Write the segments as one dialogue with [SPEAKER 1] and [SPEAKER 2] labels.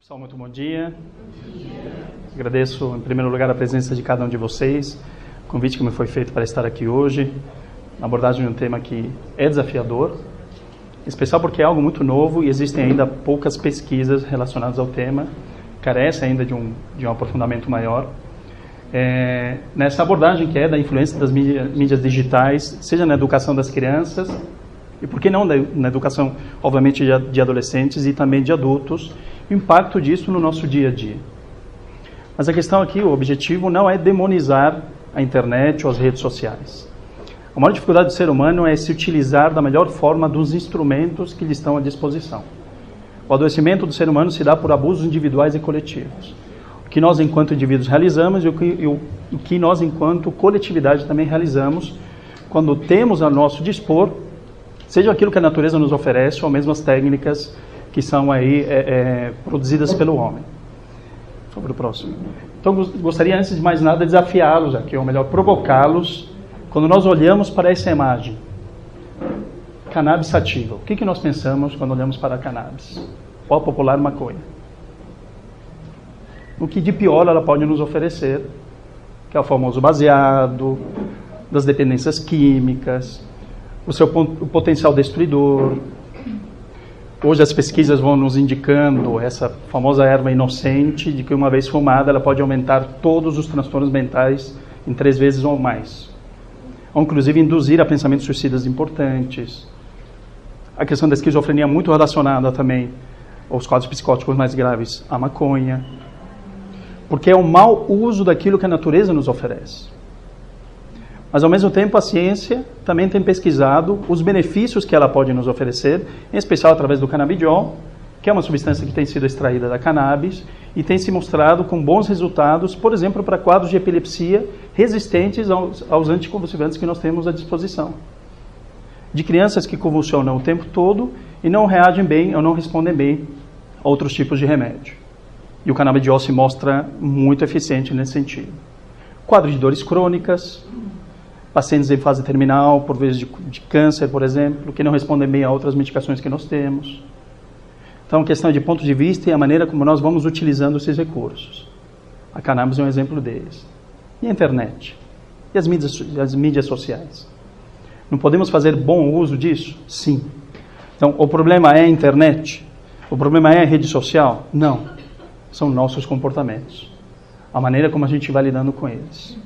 [SPEAKER 1] Pessoal, muito bom dia. Agradeço, em primeiro lugar, a presença de cada um de vocês, o convite que me foi feito para estar aqui hoje, na abordagem de um tema que é desafiador, em especial porque é algo muito novo e existem ainda poucas pesquisas relacionadas ao tema, carece ainda de um aprofundamento maior. Nessa abordagem que é da influência das mídias digitais, seja na educação das crianças, e por que não na educação, obviamente, de adolescentes e também de adultos, o impacto disso no nosso dia a dia. Mas a questão aqui, o objetivo não é demonizar a internet ou as redes sociais. A maior dificuldade do ser humano é se utilizar da melhor forma dos instrumentos que lhe estão à disposição. O adoecimento do ser humano se dá por abusos individuais e coletivos. O que nós, enquanto indivíduos, realizamos e o que nós, enquanto coletividade, também realizamos quando temos a nosso dispor, seja aquilo que a natureza nos oferece ou mesmo as técnicas que são aí produzidas pelo homem. Sobre o próximo. Então, gostaria, antes de mais nada, desafiá-los aqui, ou melhor, provocá-los, quando nós olhamos para essa imagem. Cannabis sativa. O que nós pensamos quando olhamos para a cannabis? Ou a popular maconha? O que de pior ela pode nos oferecer, que é o famoso baseado, das dependências químicas, o potencial destruidor. Hoje as pesquisas vão nos indicando essa famosa erva inocente, de que uma vez fumada ela pode aumentar todos os transtornos mentais em 3 vezes ou mais. Ou inclusive induzir a pensamentos suicidas importantes. A questão da esquizofrenia muito relacionada também aos quadros psicóticos mais graves, à maconha. Porque é o mau uso daquilo que a natureza nos oferece. Mas, ao mesmo tempo, a ciência também tem pesquisado os benefícios que ela pode nos oferecer, em especial através do canabidiol, que é uma substância que tem sido extraída da cannabis e tem se mostrado com bons resultados, por exemplo, para quadros de epilepsia resistentes aos anticonvulsivantes que nós temos à disposição. De crianças que convulsionam o tempo todo e não reagem bem ou não respondem bem a outros tipos de remédio. E o canabidiol se mostra muito eficiente nesse sentido. Quadro de dores crônicas, pacientes em fase terminal, por vezes de câncer, por exemplo, que não respondem bem a outras medicações que nós temos. Então, questão de ponto de vista e a maneira como nós vamos utilizando esses recursos. A cannabis é um exemplo deles. E a internet? E as mídias sociais? Não podemos fazer bom uso disso? Sim. Então, o problema é a internet? O problema é a rede social? Não. São nossos comportamentos. A maneira como a gente vai lidando com eles.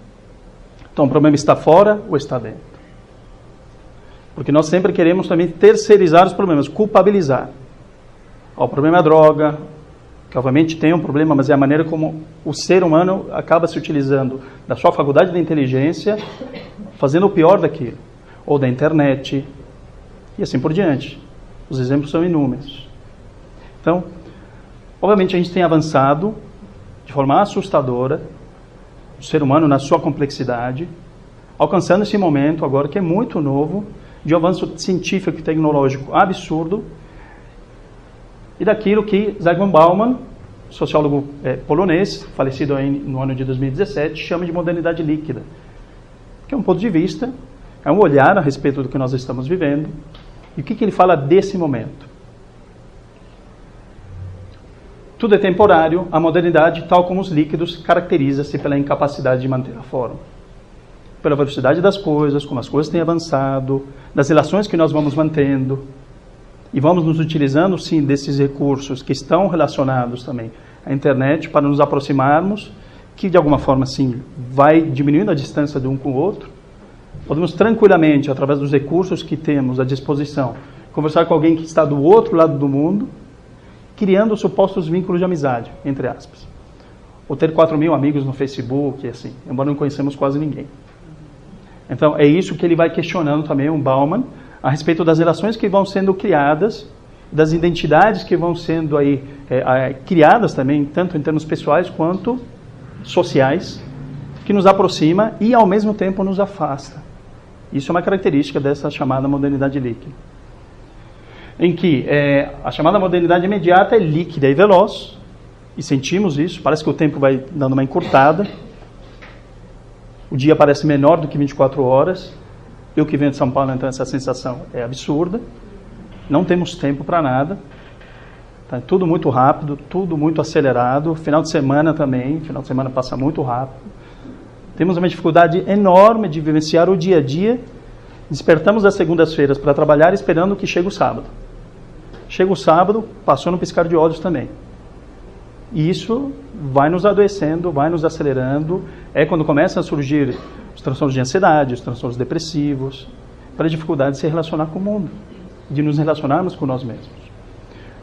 [SPEAKER 1] Então, o problema está fora ou está dentro? Porque nós sempre queremos também terceirizar os problemas, culpabilizar. O problema é a droga, que obviamente tem um problema, mas é a maneira como o ser humano acaba se utilizando da sua faculdade de inteligência, fazendo o pior daquilo. Ou da internet, e assim por diante. Os exemplos são inúmeros. Então, obviamente a gente tem avançado de forma assustadora, o ser humano na sua complexidade, alcançando esse momento agora que é muito novo, de um avanço científico e tecnológico absurdo, e daquilo que Zygmunt Bauman, sociólogo polonês, falecido no ano de 2017, chama de modernidade líquida, que é um ponto de vista, é um olhar a respeito do que nós estamos vivendo, e o que ele fala desse momento. Tudo é temporário, a modernidade, tal como os líquidos, caracteriza-se pela incapacidade de manter a forma. Pela velocidade das coisas, como as coisas têm avançado, das relações que nós vamos mantendo, e vamos nos utilizando, sim, desses recursos que estão relacionados também à internet para nos aproximarmos, que de alguma forma, sim, vai diminuindo a distância de um com o outro. Podemos tranquilamente, através dos recursos que temos à disposição, conversar com alguém que está do outro lado do mundo, criando supostos vínculos de amizade, entre aspas. Ou ter 4.000 amigos no Facebook, assim, embora não conhecemos quase ninguém. Então, é isso que ele vai questionando também, o Bauman, a respeito das relações que vão sendo criadas, das identidades que vão sendo aí criadas também, tanto em termos pessoais quanto sociais, que nos aproxima e, ao mesmo tempo, nos afasta. Isso é uma característica dessa chamada modernidade líquida. Em que a chamada modernidade imediata é líquida e veloz, e sentimos isso, parece que o tempo vai dando uma encurtada, o dia parece menor do que 24 horas, eu que venho de São Paulo, então essa sensação é absurda, não temos tempo para nada, Tá? Tudo muito rápido, tudo muito acelerado. Final de semana também, final de semana passa muito rápido. Temos uma dificuldade enorme de vivenciar o dia a dia. Despertamos das segundas-feiras para trabalhar esperando que chegue o sábado. Chega o sábado, passou no piscar de olhos também. E isso vai nos adoecendo, vai nos acelerando. É quando começam a surgir os transtornos de ansiedade, os transtornos depressivos, pela dificuldade de se relacionar com o mundo, de nos relacionarmos com nós mesmos.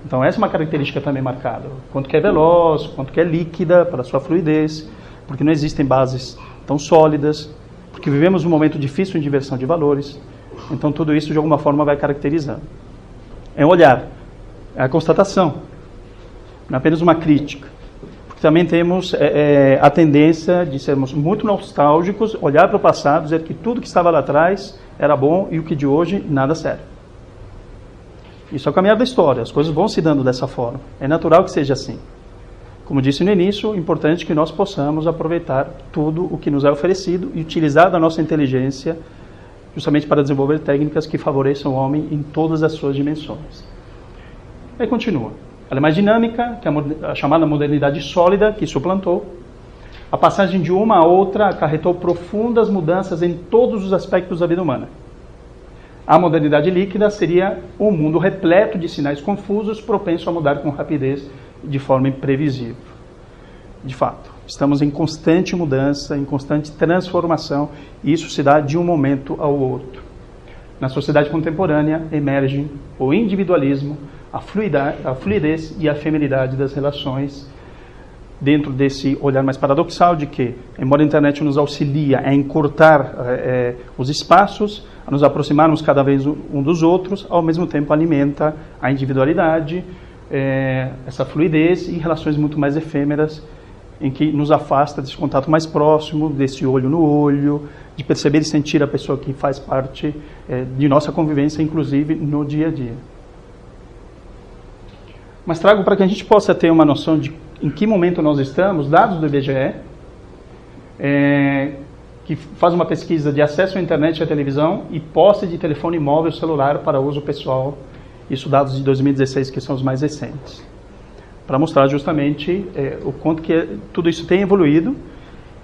[SPEAKER 1] Então essa é uma característica também marcada. Quanto que é veloz, quanto que é líquida para sua fluidez, porque não existem bases tão sólidas, porque vivemos um momento difícil de inversão de valores. Então tudo isso de alguma forma vai caracterizando. É um olhar, é a constatação, não é apenas uma crítica. Porque também temos a tendência de sermos muito nostálgicos, olhar para o passado, dizer que tudo que estava lá atrás era bom e o que de hoje nada serve. Isso é o caminhar da história, as coisas vão se dando dessa forma. É natural que seja assim. Como disse no início, é importante que nós possamos aproveitar tudo o que nos é oferecido e utilizar da nossa inteligência justamente para desenvolver técnicas que favoreçam o homem em todas as suas dimensões. Aí continua. Ela é mais dinâmica, que é a chamada modernidade sólida, que suplantou. A passagem de uma a outra acarretou profundas mudanças em todos os aspectos da vida humana. A modernidade líquida seria um mundo repleto de sinais confusos, propenso a mudar com rapidez de forma imprevisível. De fato, estamos em constante mudança, em constante transformação, e isso se dá de um momento ao outro. Na sociedade contemporânea emergem o individualismo, a fluidez e a efemeridade das relações, dentro desse olhar mais paradoxal de que, embora a internet nos auxilia a encurtar os espaços, a nos aproximarmos cada vez um dos outros, ao mesmo tempo alimenta a individualidade, essa fluidez e relações muito mais efêmeras, em que nos afasta desse contato mais próximo, desse olho no olho, de perceber e sentir a pessoa que faz parte de nossa convivência, inclusive no dia a dia. Mas trago para que a gente possa ter uma noção de em que momento nós estamos, dados do IBGE, que faz uma pesquisa de acesso à internet e à televisão e posse de telefone móvel celular para uso pessoal, isso dados de 2016, que são os mais recentes, para mostrar justamente o quanto que tudo isso tem evoluído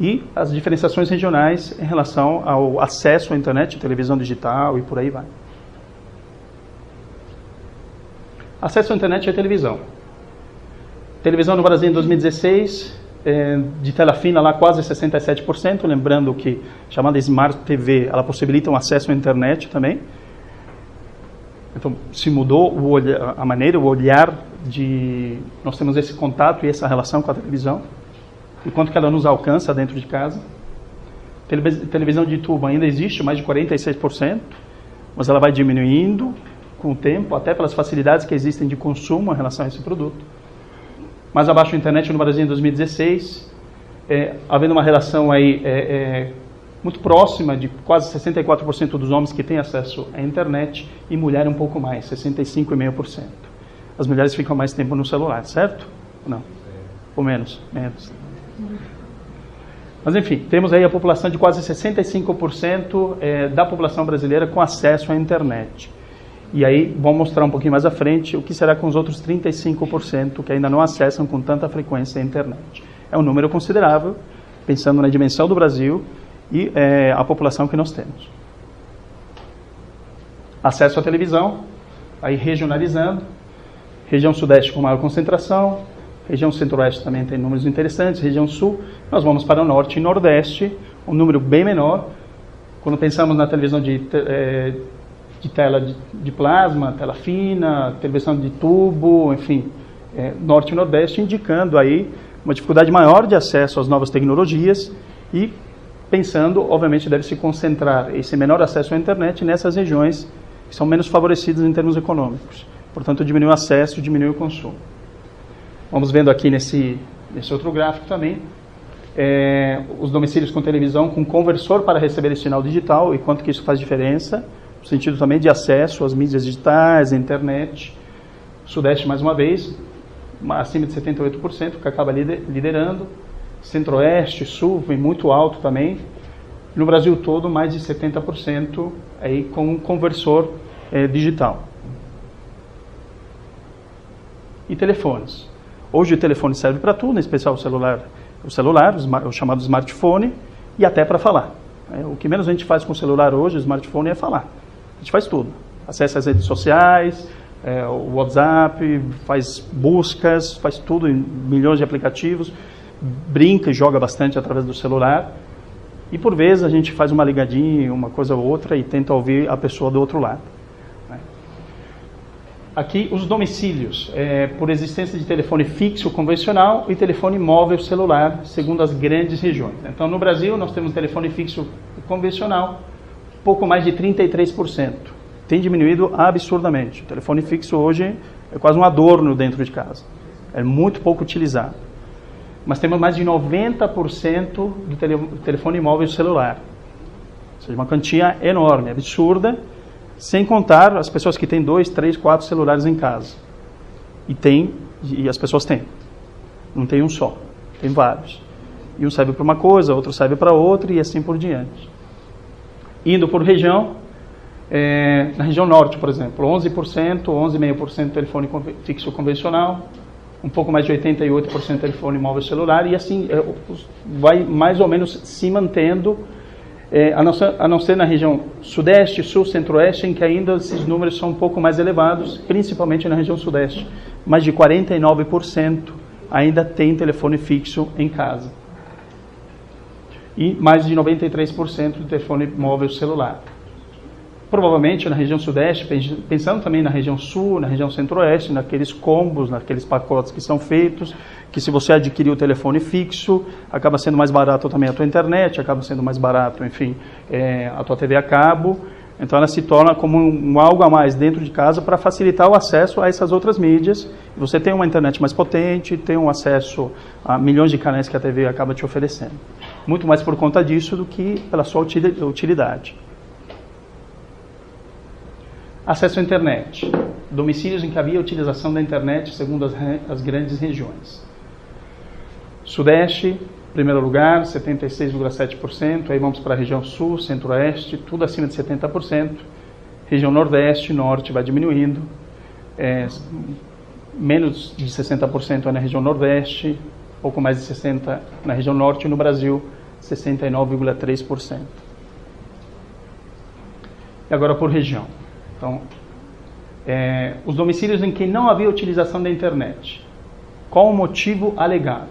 [SPEAKER 1] e as diferenciações regionais em relação ao acesso à internet, televisão digital e por aí vai. Acesso à internet e à televisão. Televisão no Brasil em 2016, de tela fina lá quase 67%, lembrando que chamada Smart TV, ela possibilita um acesso à internet também. Então se mudou a maneira, o olhar de nós temos esse contato e essa relação com a televisão, e quanto que ela nos alcança dentro de casa. Televisão de tubo ainda existe, mais de 46%, mas ela vai diminuindo com o tempo, até pelas facilidades que existem de consumo em relação a esse produto. Mais abaixo a internet no Brasil em 2016, havendo uma relação aí muito próxima de quase 64% dos homens que têm acesso à internet e mulher um pouco mais, 65,5%. As mulheres ficam mais tempo no celular, certo? Não? Ou menos? Menos. Mas enfim, temos aí a população de quase 65% da população brasileira com acesso à internet. E aí vamos mostrar um pouquinho mais à frente o que será com os outros 35% que ainda não acessam com tanta frequência a internet. É um número considerável, pensando na dimensão do Brasil e a população que nós temos. Acesso à televisão, aí regionalizando, região sudeste com maior concentração, região centro-oeste também tem números interessantes, região sul, nós vamos para o norte e nordeste, um número bem menor. Quando pensamos na televisão de tela de plasma, tela fina, televisão de tubo, enfim, norte e nordeste, indicando aí uma dificuldade maior de acesso às novas tecnologias e pensando, obviamente, deve se concentrar esse menor acesso à internet nessas regiões que são menos favorecidas em termos econômicos. Portanto, diminui o acesso, diminui o consumo. Vamos vendo aqui nesse outro gráfico também, os domicílios com televisão com conversor para receber esse sinal digital e quanto que isso faz diferença, no sentido também de acesso às mídias digitais, à internet. Sudeste, mais uma vez, acima de 78%, que acaba liderando. Centro-oeste, sul, vem muito alto também. No Brasil todo, mais de 70% aí com um conversor digital. e telefones. Hoje o telefone serve para tudo, em especial o chamado smartphone, e até para falar. O que menos a gente faz com o celular hoje, o smartphone, é falar. A gente faz tudo. Acessa as redes sociais, o WhatsApp, faz buscas, faz tudo em milhões de aplicativos, brinca e joga bastante através do celular. E por vezes a gente faz uma ligadinha, uma coisa ou outra, e tenta ouvir a pessoa do outro lado. Aqui os domicílios, por existência de telefone fixo convencional e telefone móvel celular, segundo as grandes regiões. Então no Brasil nós temos telefone fixo convencional, pouco mais de 33%. Tem diminuído absurdamente. O telefone fixo hoje é quase um adorno dentro de casa. É muito pouco utilizado. Mas temos mais de 90% do telefone móvel celular. Ou seja, uma quantia enorme, absurda, sem contar as pessoas que têm 2, 3, 4 celulares em casa. E as pessoas têm. Não tem um só, tem vários. E um serve para uma coisa, outro serve para outra e assim por diante. Indo por região, na região norte, por exemplo, 11%, 11,5% telefone fixo convencional, um pouco mais de 88% telefone móvel celular, e assim vai mais ou menos se mantendo, a não ser na região sudeste, sul, centro-oeste, em que ainda esses números são um pouco mais elevados, principalmente na região sudeste. Mais de 49% ainda tem telefone fixo em casa. E mais de 93% do telefone móvel celular. Provavelmente na região sudeste, pensando também na região sul, na região centro-oeste, naqueles combos, naqueles pacotes que são feitos, que se você adquirir o telefone fixo, acaba sendo mais barato também a tua internet, acaba sendo mais barato, enfim, a tua TV a cabo. Então ela se torna como algo a mais dentro de casa para facilitar o acesso a essas outras mídias. Você tem uma internet mais potente, tem um acesso a milhões de canais que a TV acaba te oferecendo. Muito mais por conta disso do que pela sua utilidade. Acesso à internet. Domicílios em que havia utilização da internet segundo as grandes regiões. Sudeste, primeiro lugar, 76,7%. Aí vamos para a região sul, centro-oeste, tudo acima de 70%. Região nordeste, norte vai diminuindo. Menos de 60% é na região nordeste, pouco mais de 60% na região norte, e no Brasil, 69,3%. E agora por região. Então, os domicílios em que não havia utilização da internet. Qual o motivo alegado?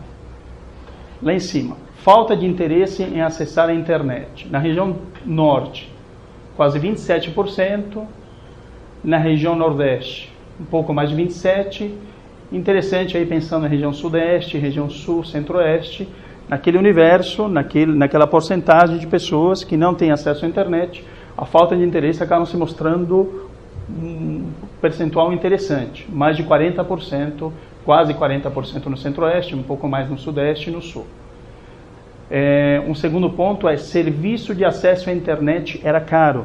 [SPEAKER 1] Lá em cima, falta de interesse em acessar a internet. Na região norte, quase 27%. Na região nordeste, um pouco mais de 27%. Interessante aí pensando na região sudeste, região sul, centro-oeste, naquele universo, naquela porcentagem de pessoas que não têm acesso à internet, a falta de interesse acaba se mostrando um percentual interessante, mais de 40%, quase 40% no centro-oeste, um pouco mais no sudeste e no sul. Um segundo ponto é, serviço de acesso à internet era caro.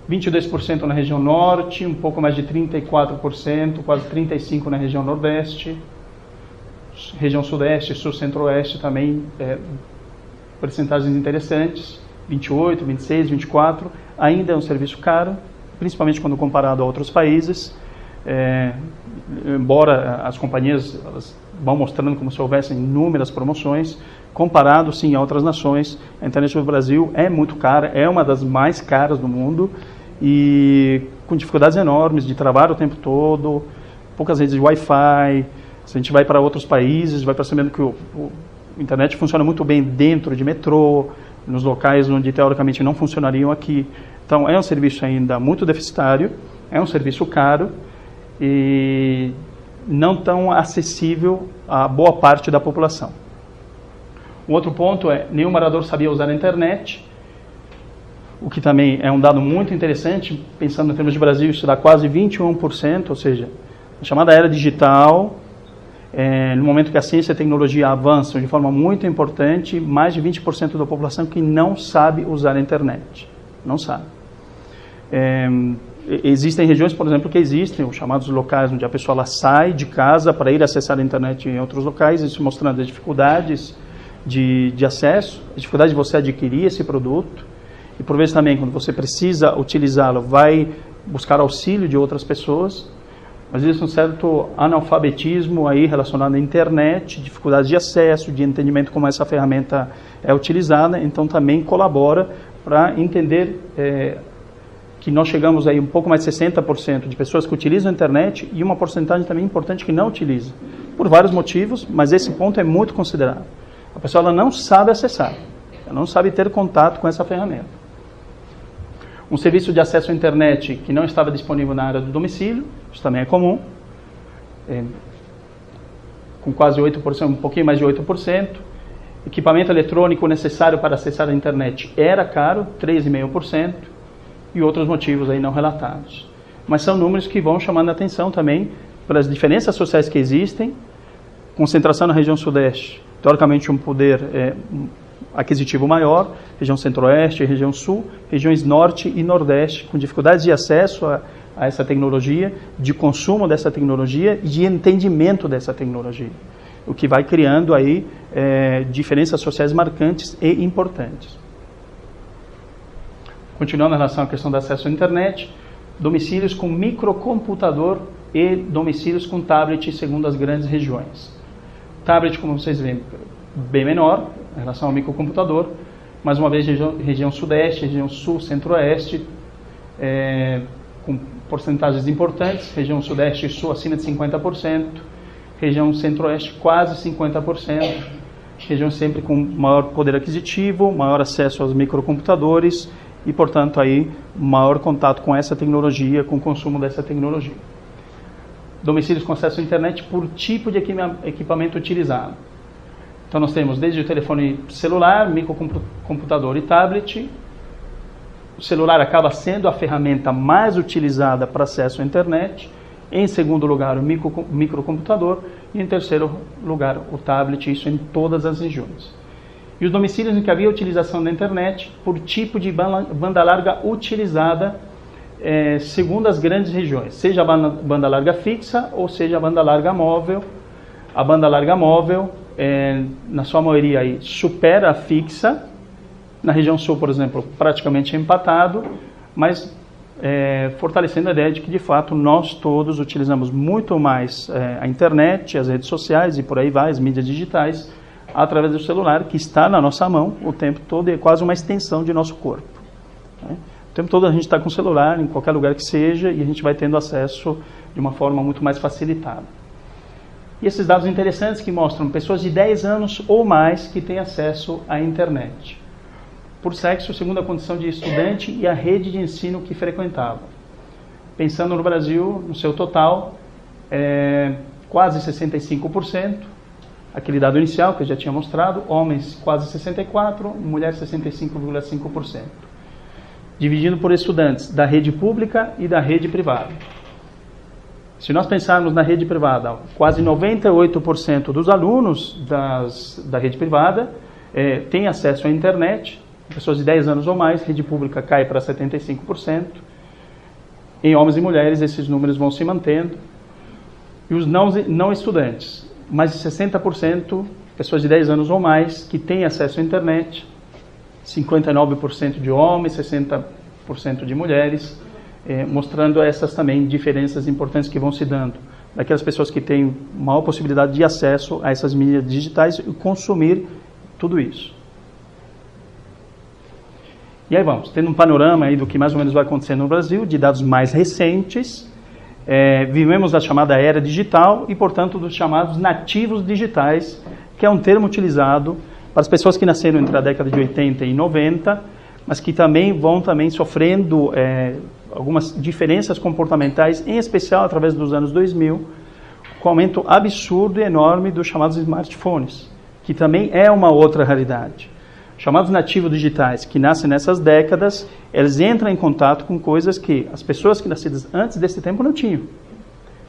[SPEAKER 1] 22% na região norte, um pouco mais de 34%, quase 35% na região nordeste. Região sudeste, sul, centro-oeste também, percentagens interessantes. 28%, 26%, 24%, ainda é um serviço caro, principalmente quando comparado a outros países, embora as companhias elas vão mostrando como se houvessem inúmeras promoções, comparado sim a outras nações, a internet do Brasil é muito cara, é uma das mais caras do mundo, e com dificuldades enormes de travar o tempo todo, poucas redes de Wi-Fi. Se a gente vai para outros países, vai percebendo que a internet funciona muito bem dentro de metrô, nos locais onde teoricamente não funcionariam aqui. Então é um serviço ainda muito deficitário, é um serviço caro e não tão acessível a boa parte da população. Um outro ponto é, nenhum morador sabia usar a internet, o que também é um dado muito interessante, pensando em termos de Brasil, isso dá quase 21%, ou seja, a chamada era digital. No momento que a ciência e a tecnologia avançam de forma muito importante, mais de 20% da população que não sabe usar a internet. Não sabe. Existem regiões, por exemplo, que existem os chamados locais onde a pessoa ela sai de casa para ir acessar a internet em outros locais, isso mostrando as dificuldades de acesso, a dificuldade de você adquirir esse produto. E por vezes também, quando você precisa utilizá-lo, vai buscar auxílio de outras pessoas. Mas existe um certo analfabetismo aí relacionado à internet, dificuldades de acesso, de entendimento como essa ferramenta é utilizada, então também colabora para entender que nós chegamos aí um pouco mais de 60% de pessoas que utilizam a internet e uma porcentagem também importante que não utiliza, por vários motivos, mas esse ponto é muito considerável. A pessoa ela não sabe acessar, ela não sabe ter contato com essa ferramenta. Um serviço de acesso à internet que não estava disponível na área do domicílio, isso também é comum, com quase 8%, um pouquinho mais de 8%. Equipamento eletrônico necessário para acessar a internet era caro, 3,5%, e outros motivos aí não relatados. Mas são números que vão chamando a atenção também pelas diferenças sociais que existem, concentração na região sudeste, teoricamente um poder aquisitivo maior, região centro-oeste, região sul, regiões norte e nordeste, com dificuldades de acesso a essa tecnologia, de consumo dessa tecnologia e de entendimento dessa tecnologia, o que vai criando aí diferenças sociais marcantes e importantes. Continuando em relação à questão do acesso à internet, domicílios com microcomputador e domicílios com tablet, segundo as grandes regiões. Tablet, como vocês veem, bem menor em relação ao microcomputador, mais uma vez região sudeste, região sul, centro-oeste, com porcentagens importantes, região sudeste e sul acima de 50%, região centro-oeste quase 50%, região sempre com maior poder aquisitivo, maior acesso aos microcomputadores e, portanto, aí maior contato com essa tecnologia, com o consumo dessa tecnologia. Domicílios com acesso à internet por tipo de equipamento utilizado. Então nós temos desde o telefone celular, microcomputador e tablet. O celular acaba sendo a ferramenta mais utilizada para acesso à internet. Em segundo lugar, o microcomputador. E em terceiro lugar, o tablet, isso em todas as regiões. E os domicílios em que havia utilização da internet por tipo de banda larga utilizada, segundo as grandes regiões, seja a banda larga fixa ou seja a banda larga móvel. A banda larga móvel, na sua maioria, aí, supera a fixa. Na região sul, por exemplo, praticamente empatado, mas fortalecendo a ideia de que, de fato, nós todos utilizamos muito mais a internet, as redes sociais e por aí vai, as mídias digitais, através do celular, que está na nossa mão o tempo todo e é quase uma extensão de nosso corpo. O tempo todo a gente está com o celular, em qualquer lugar que seja, e a gente vai tendo acesso de uma forma muito mais facilitada. E esses dados interessantes que mostram pessoas de 10 anos ou mais que têm acesso à internet. Por sexo, segundo a condição de estudante e a rede de ensino que frequentava. Pensando no Brasil, no seu total, quase 65%, aquele dado inicial que eu já tinha mostrado, homens quase 64%, mulheres 65,5%. Dividido por estudantes da rede pública e da rede privada. Se nós pensarmos na rede privada, quase 98% dos alunos da rede privada têm acesso à internet. Pessoas de 10 anos ou mais, rede pública cai para 75%. Em homens e mulheres, esses números vão se mantendo. E os não estudantes, mais de 60%, pessoas de 10 anos ou mais, que têm acesso à internet, 59% de homens, 60% de mulheres, mostrando essas também diferenças importantes que vão se dando. Daquelas pessoas que têm maior possibilidade de acesso a essas mídias digitais e consumir tudo isso. E aí vamos, tendo um panorama aí do que mais ou menos vai acontecer no Brasil, de dados mais recentes, vivemos a chamada era digital e, portanto, dos chamados nativos digitais, que é um termo utilizado para as pessoas que nasceram entre a década de 80 e 90, mas que também vão sofrendo algumas diferenças comportamentais, em especial através dos anos 2000, com o aumento absurdo e enorme dos chamados smartphones, que também é uma outra realidade. Chamados nativos digitais, que nascem nessas décadas, eles entram em contato com coisas que as pessoas que nascidas antes desse tempo não tinham.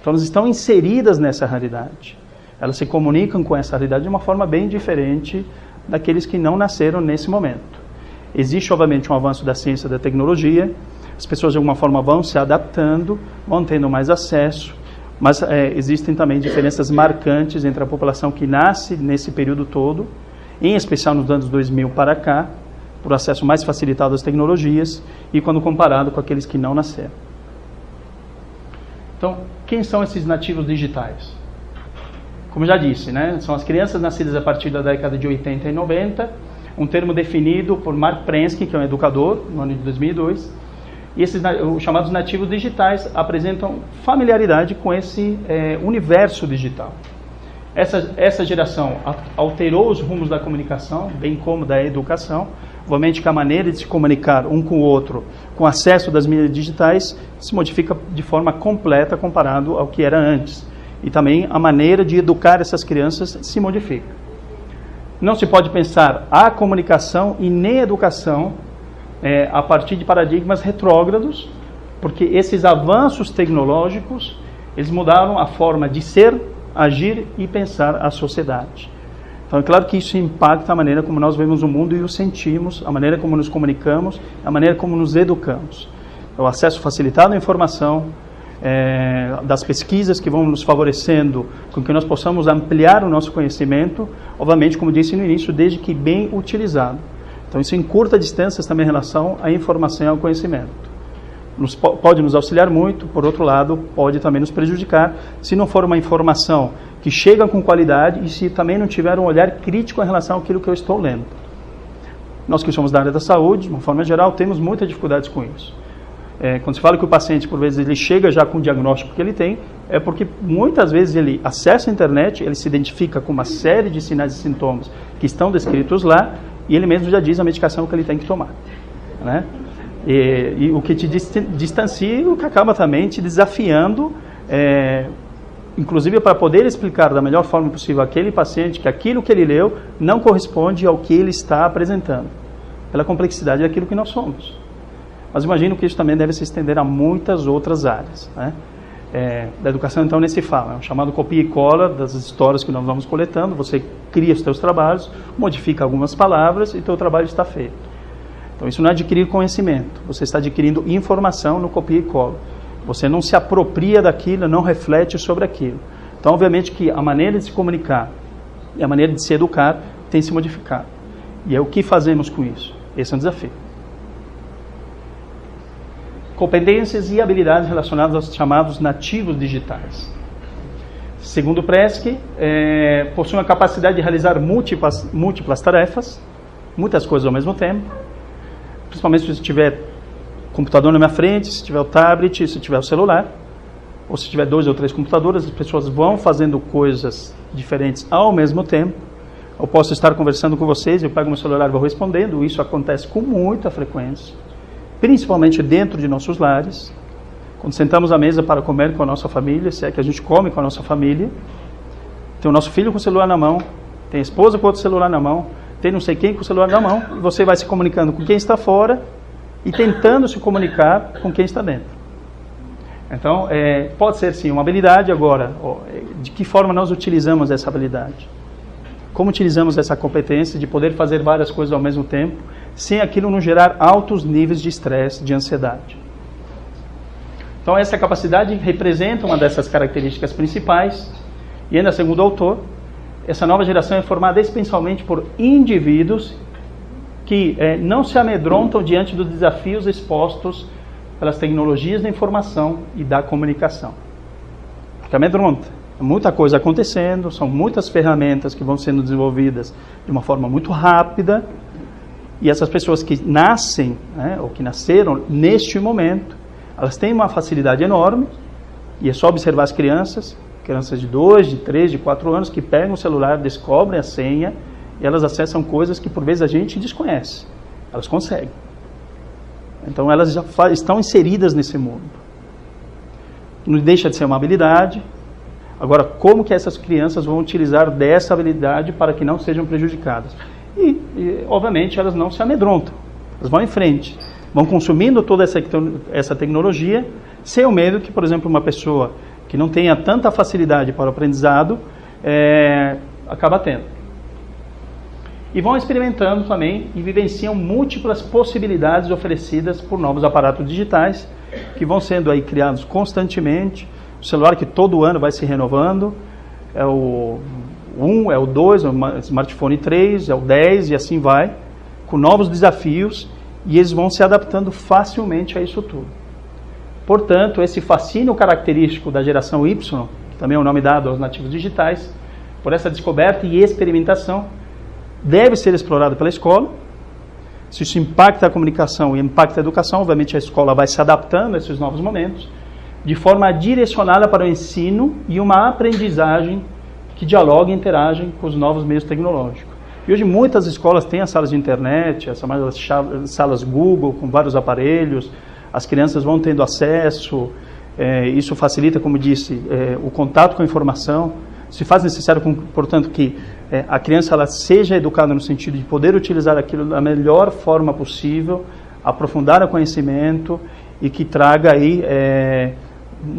[SPEAKER 1] Então, elas estão inseridas nessa realidade. Elas se comunicam com essa realidade de uma forma bem diferente daqueles que não nasceram nesse momento. Existe, obviamente, um avanço da ciência e da tecnologia, as pessoas de alguma forma vão se adaptando, vão tendo mais acesso, mas existem também diferenças marcantes entre a população que nasce nesse período todo, em especial nos anos 2000 para cá, por acesso mais facilitado às tecnologias, e quando comparado com aqueles que não nasceram. Então, quem são esses nativos digitais? Como já disse, né? São as crianças nascidas a partir da década de 80 e 90, um termo definido por Mark Prensky, que é um educador, no ano de 2002, e esses os chamados nativos digitais apresentam familiaridade com esse universo digital. Essa geração alterou os rumos da comunicação, bem como da educação. Obviamente que a maneira de se comunicar um com o outro, com acesso das mídias digitais, se modifica de forma completa comparado ao que era antes. E também a maneira de educar essas crianças se modifica. Não se pode pensar a comunicação e nem a educação a partir de paradigmas retrógrados, porque esses avanços tecnológicos, eles mudaram a forma de ser, agir e pensar a sociedade. Então é claro que isso impacta a maneira como nós vemos o mundo e o sentimos, a maneira como nos comunicamos, a maneira como nos educamos. O acesso facilitado à informação, das pesquisas que vão nos favorecendo com que nós possamos ampliar o nosso conhecimento, obviamente, como disse no início, desde que bem utilizado. Então isso encurta distâncias também em relação à informação e ao conhecimento. Pode nos auxiliar muito, por outro lado, pode também nos prejudicar, se não for uma informação que chega com qualidade e se também não tiver um olhar crítico em relação àquilo que eu estou lendo. Nós que somos da área da saúde, de uma forma geral, temos muitas dificuldades com isso. Quando se fala que o paciente, por vezes, ele chega já com o diagnóstico que ele tem, é porque muitas vezes ele acessa a internet, ele se identifica com uma série de sinais e sintomas que estão descritos lá, e ele mesmo já diz a medicação que ele tem que tomar, né? E o que te distancia, o que acaba também te desafiando, inclusive para poder explicar da melhor forma possível àquele paciente que aquilo que ele leu não corresponde ao que ele está apresentando, pela complexidade daquilo que nós somos. Mas imagino que isso também deve se estender a muitas outras áreas, né? Da educação, então, nem se fala. É um chamado copia e cola das histórias que nós vamos coletando. Você cria os seus trabalhos, modifica algumas palavras e o teu trabalho está feito. Então, isso não é adquirir conhecimento. Você está adquirindo informação no copia e cola. Você não se apropria daquilo, não reflete sobre aquilo. Então, obviamente que a maneira de se comunicar e a maneira de se educar tem se modificado. E é o que fazemos com isso. Esse é um desafio. Competências e habilidades relacionadas aos chamados nativos digitais. Segundo Prensky, possuem a capacidade de realizar múltiplas tarefas, muitas coisas ao mesmo tempo, principalmente se tiver computador na minha frente, se tiver o tablet, se tiver o celular, ou se tiver 2 ou 3 computadores, as pessoas vão fazendo coisas diferentes ao mesmo tempo. Eu posso estar conversando com vocês, eu pego meu celular e vou respondendo. Isso acontece com muita frequência, principalmente dentro de nossos lares, quando sentamos à mesa para comer com a nossa família, se é que a gente come com a nossa família, tem o nosso filho com o celular na mão, tem a esposa com outro celular na mão, tem não sei quem com o celular na mão, e você vai se comunicando com quem está fora e tentando se comunicar com quem está dentro. Então, pode ser sim uma habilidade. Agora, de que forma nós utilizamos essa habilidade? Como utilizamos essa competência de poder fazer várias coisas ao mesmo tempo, sem aquilo não gerar altos níveis de estresse, de ansiedade? Então, essa capacidade representa uma dessas características principais, e ainda segundo o autor, essa nova geração é formada especialmente por indivíduos que não se amedrontam diante dos desafios expostos pelas tecnologias da informação e da comunicação. Porque amedronta. É muita coisa acontecendo, são muitas ferramentas que vão sendo desenvolvidas de uma forma muito rápida, e essas pessoas que nascem, ou que nasceram neste momento, elas têm uma facilidade enorme, e é só observar as crianças de 2, de 3, de 4 anos, que pegam o celular, descobrem a senha, e elas acessam coisas que por vezes a gente desconhece. Elas conseguem. Então elas já estão inseridas nesse mundo. Não deixa de ser uma habilidade. Agora, como que essas crianças vão utilizar dessa habilidade para que não sejam prejudicadas? E obviamente, elas não se amedrontam. Elas vão em frente. Vão consumindo toda essa tecnologia, sem o medo que, por exemplo, uma pessoa que não tenha tanta facilidade para o aprendizado, acaba tendo. E vão experimentando também e vivenciam múltiplas possibilidades oferecidas por novos aparatos digitais, que vão sendo aí criados constantemente. O celular que todo ano vai se renovando, é o 1, é o 2, é o smartphone 3, é o 10 e assim vai, com novos desafios, e eles vão se adaptando facilmente a isso tudo. Portanto, esse fascínio característico da geração Y, que também é o nome dado aos nativos digitais, por essa descoberta e experimentação, deve ser explorado pela escola. Se isso impacta a comunicação e impacta a educação, obviamente a escola vai se adaptando a esses novos momentos, de forma direcionada para o ensino e uma aprendizagem que dialoga e interagem com os novos meios tecnológicos. E hoje muitas escolas têm as salas de internet, as salas Google com vários aparelhos, as crianças vão tendo acesso, isso facilita, como disse, o contato com a informação. Se faz necessário, portanto, que a criança ela seja educada no sentido de poder utilizar aquilo da melhor forma possível, aprofundar o conhecimento e que traga aí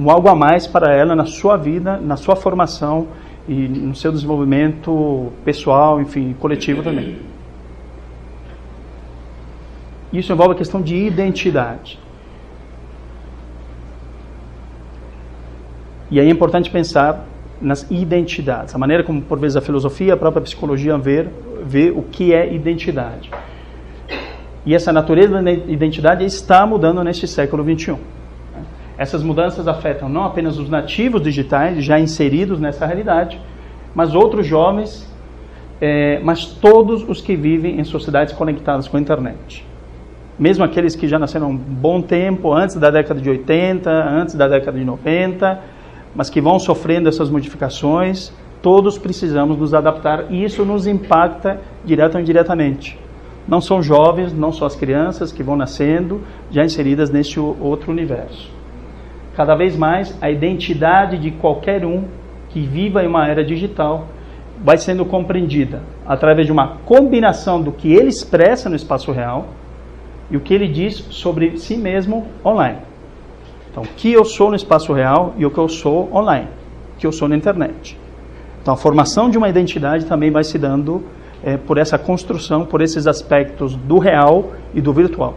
[SPEAKER 1] algo a mais para ela na sua vida, na sua formação e no seu desenvolvimento pessoal, enfim, coletivo também. Isso envolve a questão de identidade. E aí é importante pensar nas identidades, a maneira como, por vezes, a filosofia, a própria psicologia vê o que é identidade. E essa natureza da identidade está mudando neste século XXI. Essas mudanças afetam não apenas os nativos digitais, já inseridos nessa realidade, mas outros jovens, mas todos os que vivem em sociedades conectadas com a internet. Mesmo aqueles que já nasceram há um bom tempo, antes da década de 80, antes da década de 90, mas que vão sofrendo essas modificações, todos precisamos nos adaptar e isso nos impacta direta ou indiretamente. Não são jovens, não são as crianças que vão nascendo já inseridas neste outro universo. Cada vez mais a identidade de qualquer um que viva em uma era digital vai sendo compreendida através de uma combinação do que ele expressa no espaço real e o que ele diz sobre si mesmo online. Então, o que eu sou no espaço real e o que eu sou online, o que eu sou na internet. Então, a formação de uma identidade também vai se dando por essa construção, por esses aspectos do real e do virtual.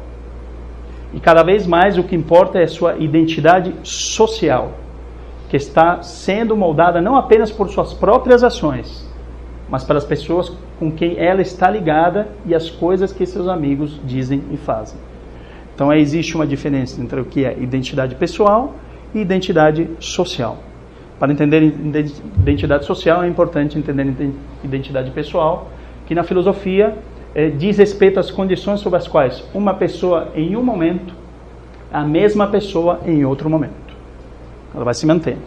[SPEAKER 1] E cada vez mais o que importa é a sua identidade social, que está sendo moldada não apenas por suas próprias ações, mas pelas pessoas com quem ela está ligada e as coisas que seus amigos dizem e fazem. Então, existe uma diferença entre o que é identidade pessoal e identidade social. Para entender identidade social, é importante entender identidade pessoal, que na filosofia diz respeito às condições sobre as quais uma pessoa em um momento, a mesma pessoa em outro momento. Ela vai se mantendo.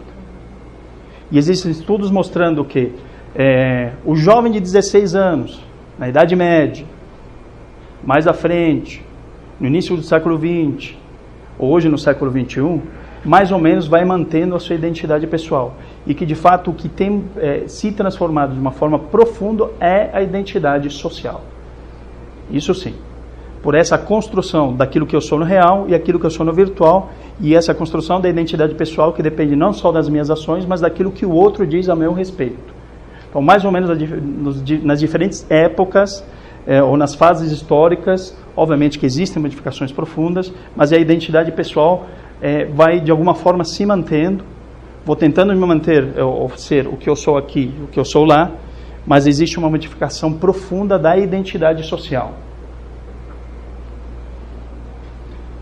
[SPEAKER 1] E existem estudos mostrando que o jovem de 16 anos, na Idade Média, mais à frente, no início do século XX, hoje no século XXI, mais ou menos vai mantendo a sua identidade pessoal. E que, de fato, o que tem se transformado de uma forma profunda é a identidade social. Isso sim. Por essa construção daquilo que eu sou no real e aquilo que eu sou no virtual, e essa construção da identidade pessoal que depende não só das minhas ações, mas daquilo que o outro diz a meu respeito. Então, mais ou menos nas diferentes épocas, ou nas fases históricas, obviamente que existem modificações profundas, mas a identidade pessoal vai de alguma forma se mantendo. Vou tentando me manter, ou ser o que eu sou aqui, o que eu sou lá, mas existe uma modificação profunda da identidade social,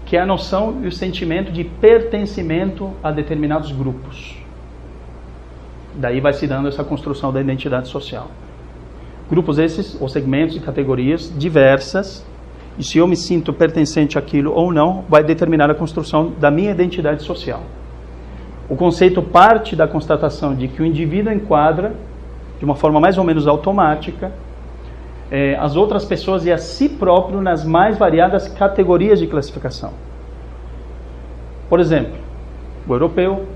[SPEAKER 1] que é a noção e o sentimento de pertencimento a determinados grupos. Daí vai se dando essa construção da identidade social. Grupos esses, ou segmentos e categorias diversas, e se eu me sinto pertencente àquilo ou não, vai determinar a construção da minha identidade social. O conceito parte da constatação de que o indivíduo enquadra, de uma forma mais ou menos automática, as outras pessoas e a si próprio nas mais variadas categorias de classificação. Por exemplo, o europeu,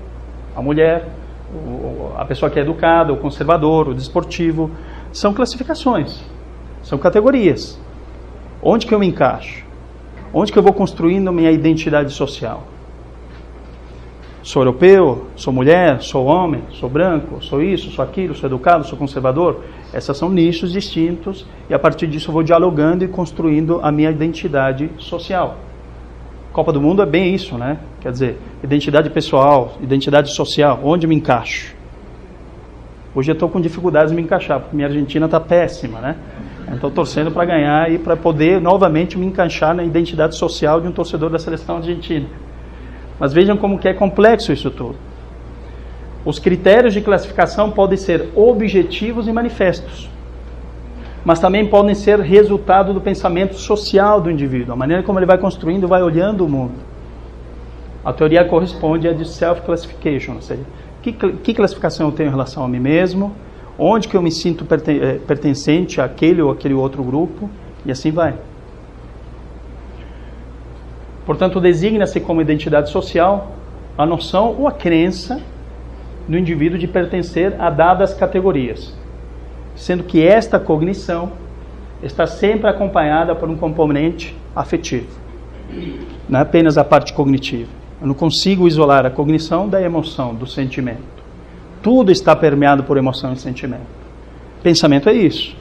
[SPEAKER 1] a mulher, a pessoa que é educada, o conservador, o desportivo, são classificações, são categorias. Onde que eu me encaixo? Onde que eu vou construindo minha identidade social? Sou europeu, sou mulher, sou homem, sou branco, sou isso, sou aquilo, sou educado, sou conservador. Essas são nichos distintos e a partir disso eu vou dialogando e construindo a minha identidade social. Copa do Mundo é bem isso, né? Quer dizer, identidade pessoal, identidade social, onde me encaixo? Hoje eu estou com dificuldades de me encaixar, porque minha Argentina está péssima, né? Estou torcendo para ganhar e para poder novamente me encaixar na identidade social de um torcedor da seleção argentina. Mas vejam como que é complexo isso tudo. Os critérios de classificação podem ser objetivos e manifestos, mas também podem ser resultado do pensamento social do indivíduo, a maneira como ele vai construindo, vai olhando o mundo. A teoria corresponde à de self-classification, ou seja, que classificação eu tenho em relação a mim mesmo, onde que eu me sinto pertencente àquele ou aquele outro grupo, e assim vai. Portanto, designa-se como identidade social a noção ou a crença do indivíduo de pertencer a dadas categorias, sendo que esta cognição está sempre acompanhada por um componente afetivo, não é apenas a parte cognitiva. Eu não consigo isolar a cognição da emoção, do sentimento. Tudo está permeado por emoção e sentimento. Pensamento é isso.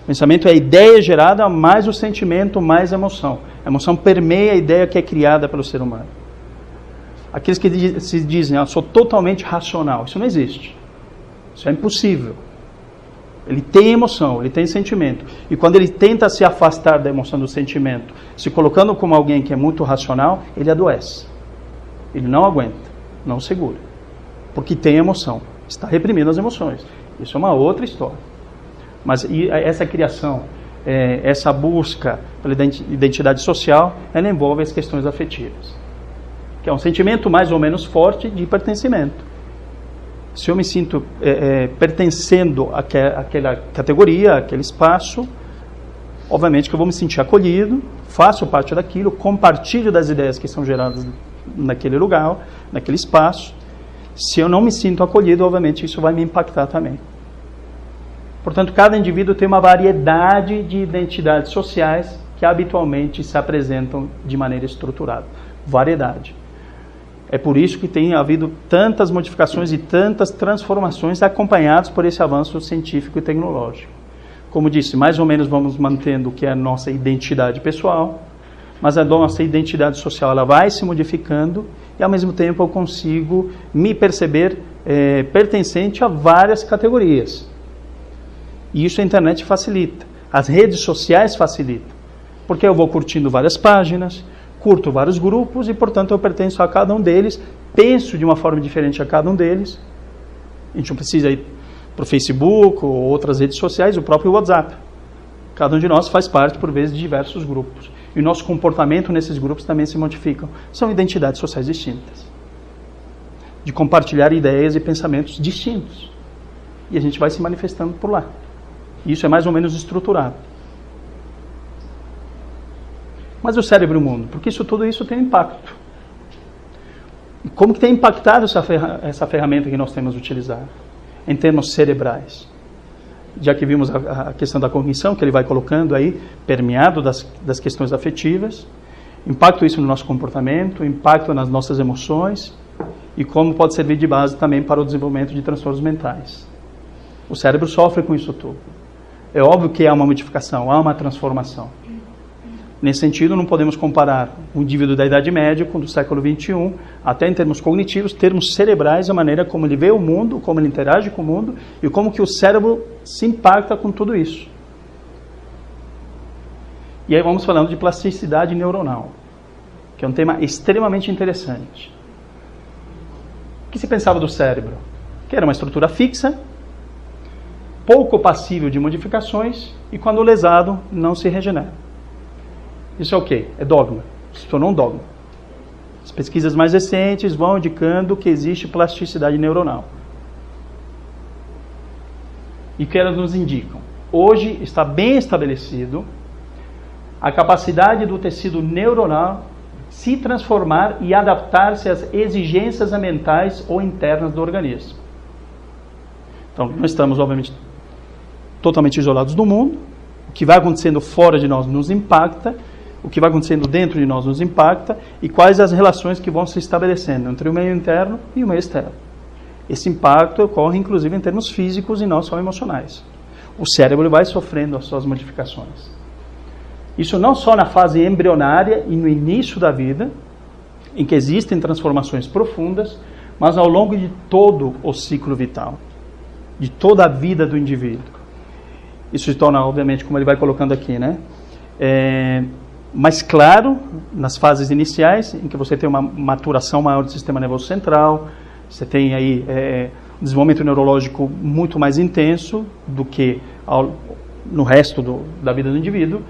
[SPEAKER 1] Pensamento é a ideia gerada mais o sentimento, mais a emoção. A emoção permeia a ideia que é criada pelo ser humano. Aqueles que se dizem, sou totalmente racional, isso não existe. Isso é impossível. Ele tem emoção, ele tem sentimento. E quando ele tenta se afastar da emoção, do sentimento, se colocando como alguém que é muito racional, ele adoece. Ele não aguenta, não segura. Porque tem emoção. Está reprimindo as emoções. Isso é uma outra história. Mas essa criação, essa busca pela identidade social, ela envolve as questões afetivas. Que é um sentimento mais ou menos forte de pertencimento. Se eu me sinto pertencendo àquela categoria, àquele espaço, obviamente que eu vou me sentir acolhido, faço parte daquilo, compartilho das ideias que são geradas naquele lugar, naquele espaço. Se eu não me sinto acolhido, obviamente isso vai me impactar também. Portanto, cada indivíduo tem uma variedade de identidades sociais que habitualmente se apresentam de maneira estruturada. Variedade. É por isso que tem havido tantas modificações e tantas transformações acompanhadas por esse avanço científico e tecnológico. Como disse, mais ou menos vamos mantendo o que é a nossa identidade pessoal, mas a nossa identidade social ela vai se modificando e ao mesmo tempo eu consigo me perceber pertencente a várias categorias. E isso a internet facilita. As redes sociais facilitam. Porque eu vou curtindo várias páginas, curto vários grupos e, portanto, eu pertenço a cada um deles, penso de uma forma diferente a cada um deles. A gente não precisa ir para o Facebook ou outras redes sociais, o próprio WhatsApp. Cada um de nós faz parte, por vezes, de diversos grupos. E o nosso comportamento nesses grupos também se modificam. São identidades sociais distintas. De compartilhar ideias e pensamentos distintos. E a gente vai se manifestando por lá. Isso é mais ou menos estruturado. Mas o cérebro e o mundo? Porque tudo isso tem impacto. E como que tem impactado essa ferramenta que nós temos utilizado? Em termos cerebrais. Já que vimos a questão da cognição, que ele vai colocando aí, permeado das questões afetivas, impacto isso no nosso comportamento, impacto nas nossas emoções, e como pode servir de base também para o desenvolvimento de transtornos mentais. O cérebro sofre com isso tudo. É óbvio que há uma modificação, há uma transformação. Nesse sentido, não podemos comparar o indivíduo da Idade Média com o do século XXI, até em termos cognitivos, termos cerebrais, a maneira como ele vê o mundo, como ele interage com o mundo e como que o cérebro se impacta com tudo isso. E aí vamos falando de plasticidade neuronal, que é um tema extremamente interessante. O que se pensava do cérebro? Que era uma estrutura fixa, pouco passível de modificações e quando lesado não se regenera. Isso é o quê? É dogma. Se tornou um dogma. As pesquisas mais recentes vão indicando que existe plasticidade neuronal. E o que elas nos indicam? Hoje está bem estabelecido a capacidade do tecido neuronal se transformar e adaptar-se às exigências ambientais ou internas do organismo. Então, nós estamos, obviamente, totalmente isolados do mundo. O que vai acontecendo fora de nós nos impacta. O que vai acontecendo dentro de nós nos impacta e quais as relações que vão se estabelecendo entre o meio interno e o meio externo. Esse impacto ocorre, inclusive, em termos físicos e não só emocionais. O cérebro vai sofrendo as suas modificações. Isso não só na fase embrionária e no início da vida, em que existem transformações profundas, mas ao longo de todo o ciclo vital, de toda a vida do indivíduo. Isso se torna, obviamente, como ele vai colocando aqui, né? mais claro nas fases iniciais, em que você tem uma maturação maior do sistema nervoso central, você tem aí um desenvolvimento neurológico muito mais intenso do que no resto da vida do indivíduo,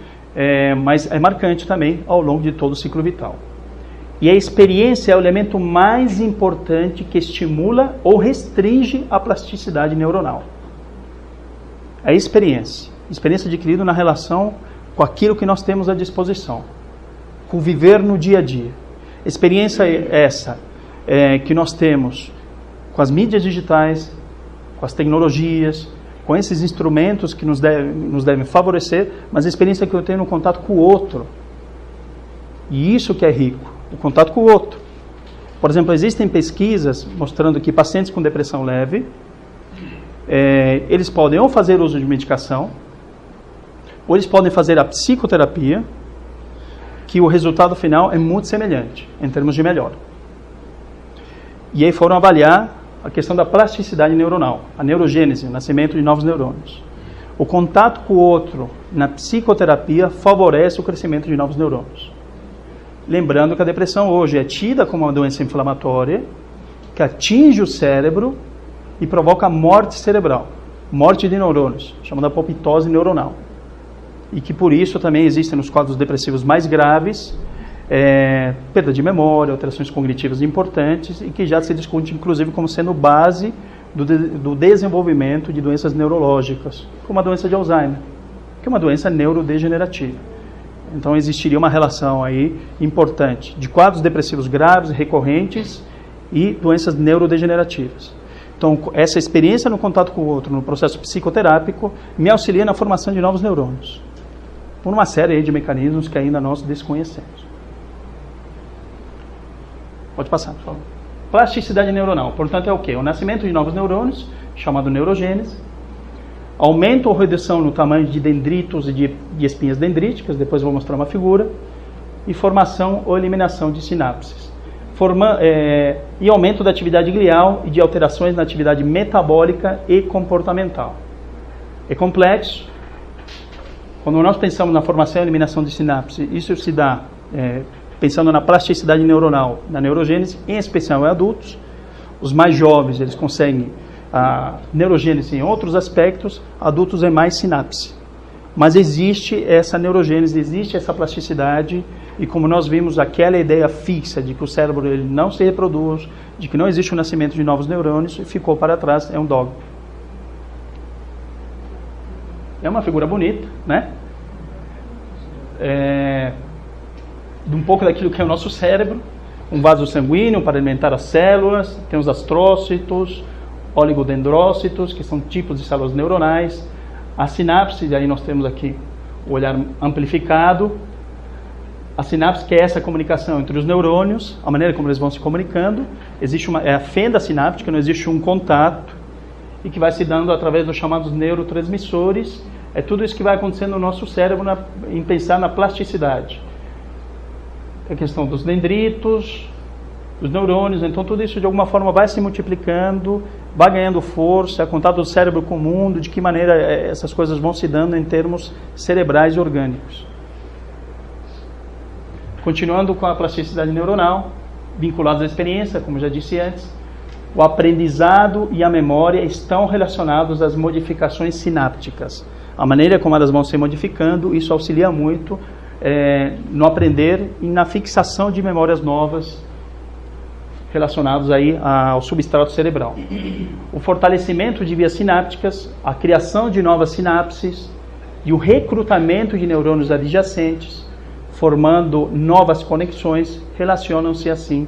[SPEAKER 1] mas é marcante também ao longo de todo o ciclo vital. E a experiência é o elemento mais importante que estimula ou restringe a plasticidade neuronal. É a experiência adquirida na relação com aquilo que nós temos à disposição, com viver no dia a dia. Experiência essa que nós temos com as mídias digitais, com as tecnologias, com esses instrumentos que nos devem favorecer, mas a experiência que eu tenho no contato com o outro. E isso que é rico, o contato com o outro. Por exemplo, existem pesquisas mostrando que pacientes com depressão leve, eles podem ou fazer uso de medicação, ou eles podem fazer a psicoterapia, que o resultado final é muito semelhante, em termos de melhora. E aí foram avaliar a questão da plasticidade neuronal, a neurogênese, o nascimento de novos neurônios. O contato com o outro na psicoterapia favorece o crescimento de novos neurônios. Lembrando que a depressão hoje é tida como uma doença inflamatória, que atinge o cérebro e provoca morte cerebral, morte de neurônios, chamada apoptose neuronal. E que por isso também existem nos quadros depressivos mais graves, perda de memória, alterações cognitivas importantes, e que já se discute inclusive como sendo base do desenvolvimento de doenças neurológicas, como a doença de Alzheimer, que é uma doença neurodegenerativa. Então existiria uma relação aí importante de quadros depressivos graves, recorrentes e doenças neurodegenerativas. Então essa experiência no contato com o outro, no processo psicoterápico, me auxilia na formação de novos neurônios, por uma série aí de mecanismos que ainda nós desconhecemos. Pode passar, por favor. Plasticidade neuronal, portanto, é o quê? O nascimento de novos neurônios, chamado neurogênese, aumento ou redução no tamanho de dendritos e de espinhas dendríticas, depois vou mostrar uma figura, e formação ou eliminação de sinapses. E aumento da atividade glial e de alterações na atividade metabólica e comportamental. É complexo. Quando nós pensamos na formação e eliminação de sinapses, isso se dá pensando na plasticidade neuronal, na neurogênese, em especial em adultos. Os mais jovens, eles conseguem a neurogênese em outros aspectos, adultos é mais sinapse. Mas existe essa neurogênese, existe essa plasticidade, e como nós vimos, aquela ideia fixa de que o cérebro ele não se reproduz, de que não existe o nascimento de novos neurônios, ficou para trás, é um dogma. É uma figura bonita, né? De um pouco daquilo que é o nosso cérebro, um vaso sanguíneo para alimentar as células, tem os astrócitos, oligodendrócitos, que são tipos de células neuronais, a sinapse, e aí nós temos aqui o olhar amplificado, a sinapse que é essa comunicação entre os neurônios, a maneira como eles vão se comunicando, existe a fenda sináptica, não existe um contato, e que vai se dando através dos chamados neurotransmissores. É tudo isso que vai acontecendo no nosso cérebro em pensar na plasticidade. A questão dos dendritos, dos neurônios, então tudo isso de alguma forma vai se multiplicando, vai ganhando força, contato do cérebro com o mundo, de que maneira essas coisas vão se dando em termos cerebrais e orgânicos. Continuando com a plasticidade neuronal, vinculados à experiência, como já disse antes, o aprendizado e a memória estão relacionados às modificações sinápticas. A maneira como elas vão se modificando, isso auxilia muito no aprender e na fixação de memórias novas relacionadas aí ao substrato cerebral. O fortalecimento de vias sinápticas, a criação de novas sinapses e o recrutamento de neurônios adjacentes, formando novas conexões, relacionam-se assim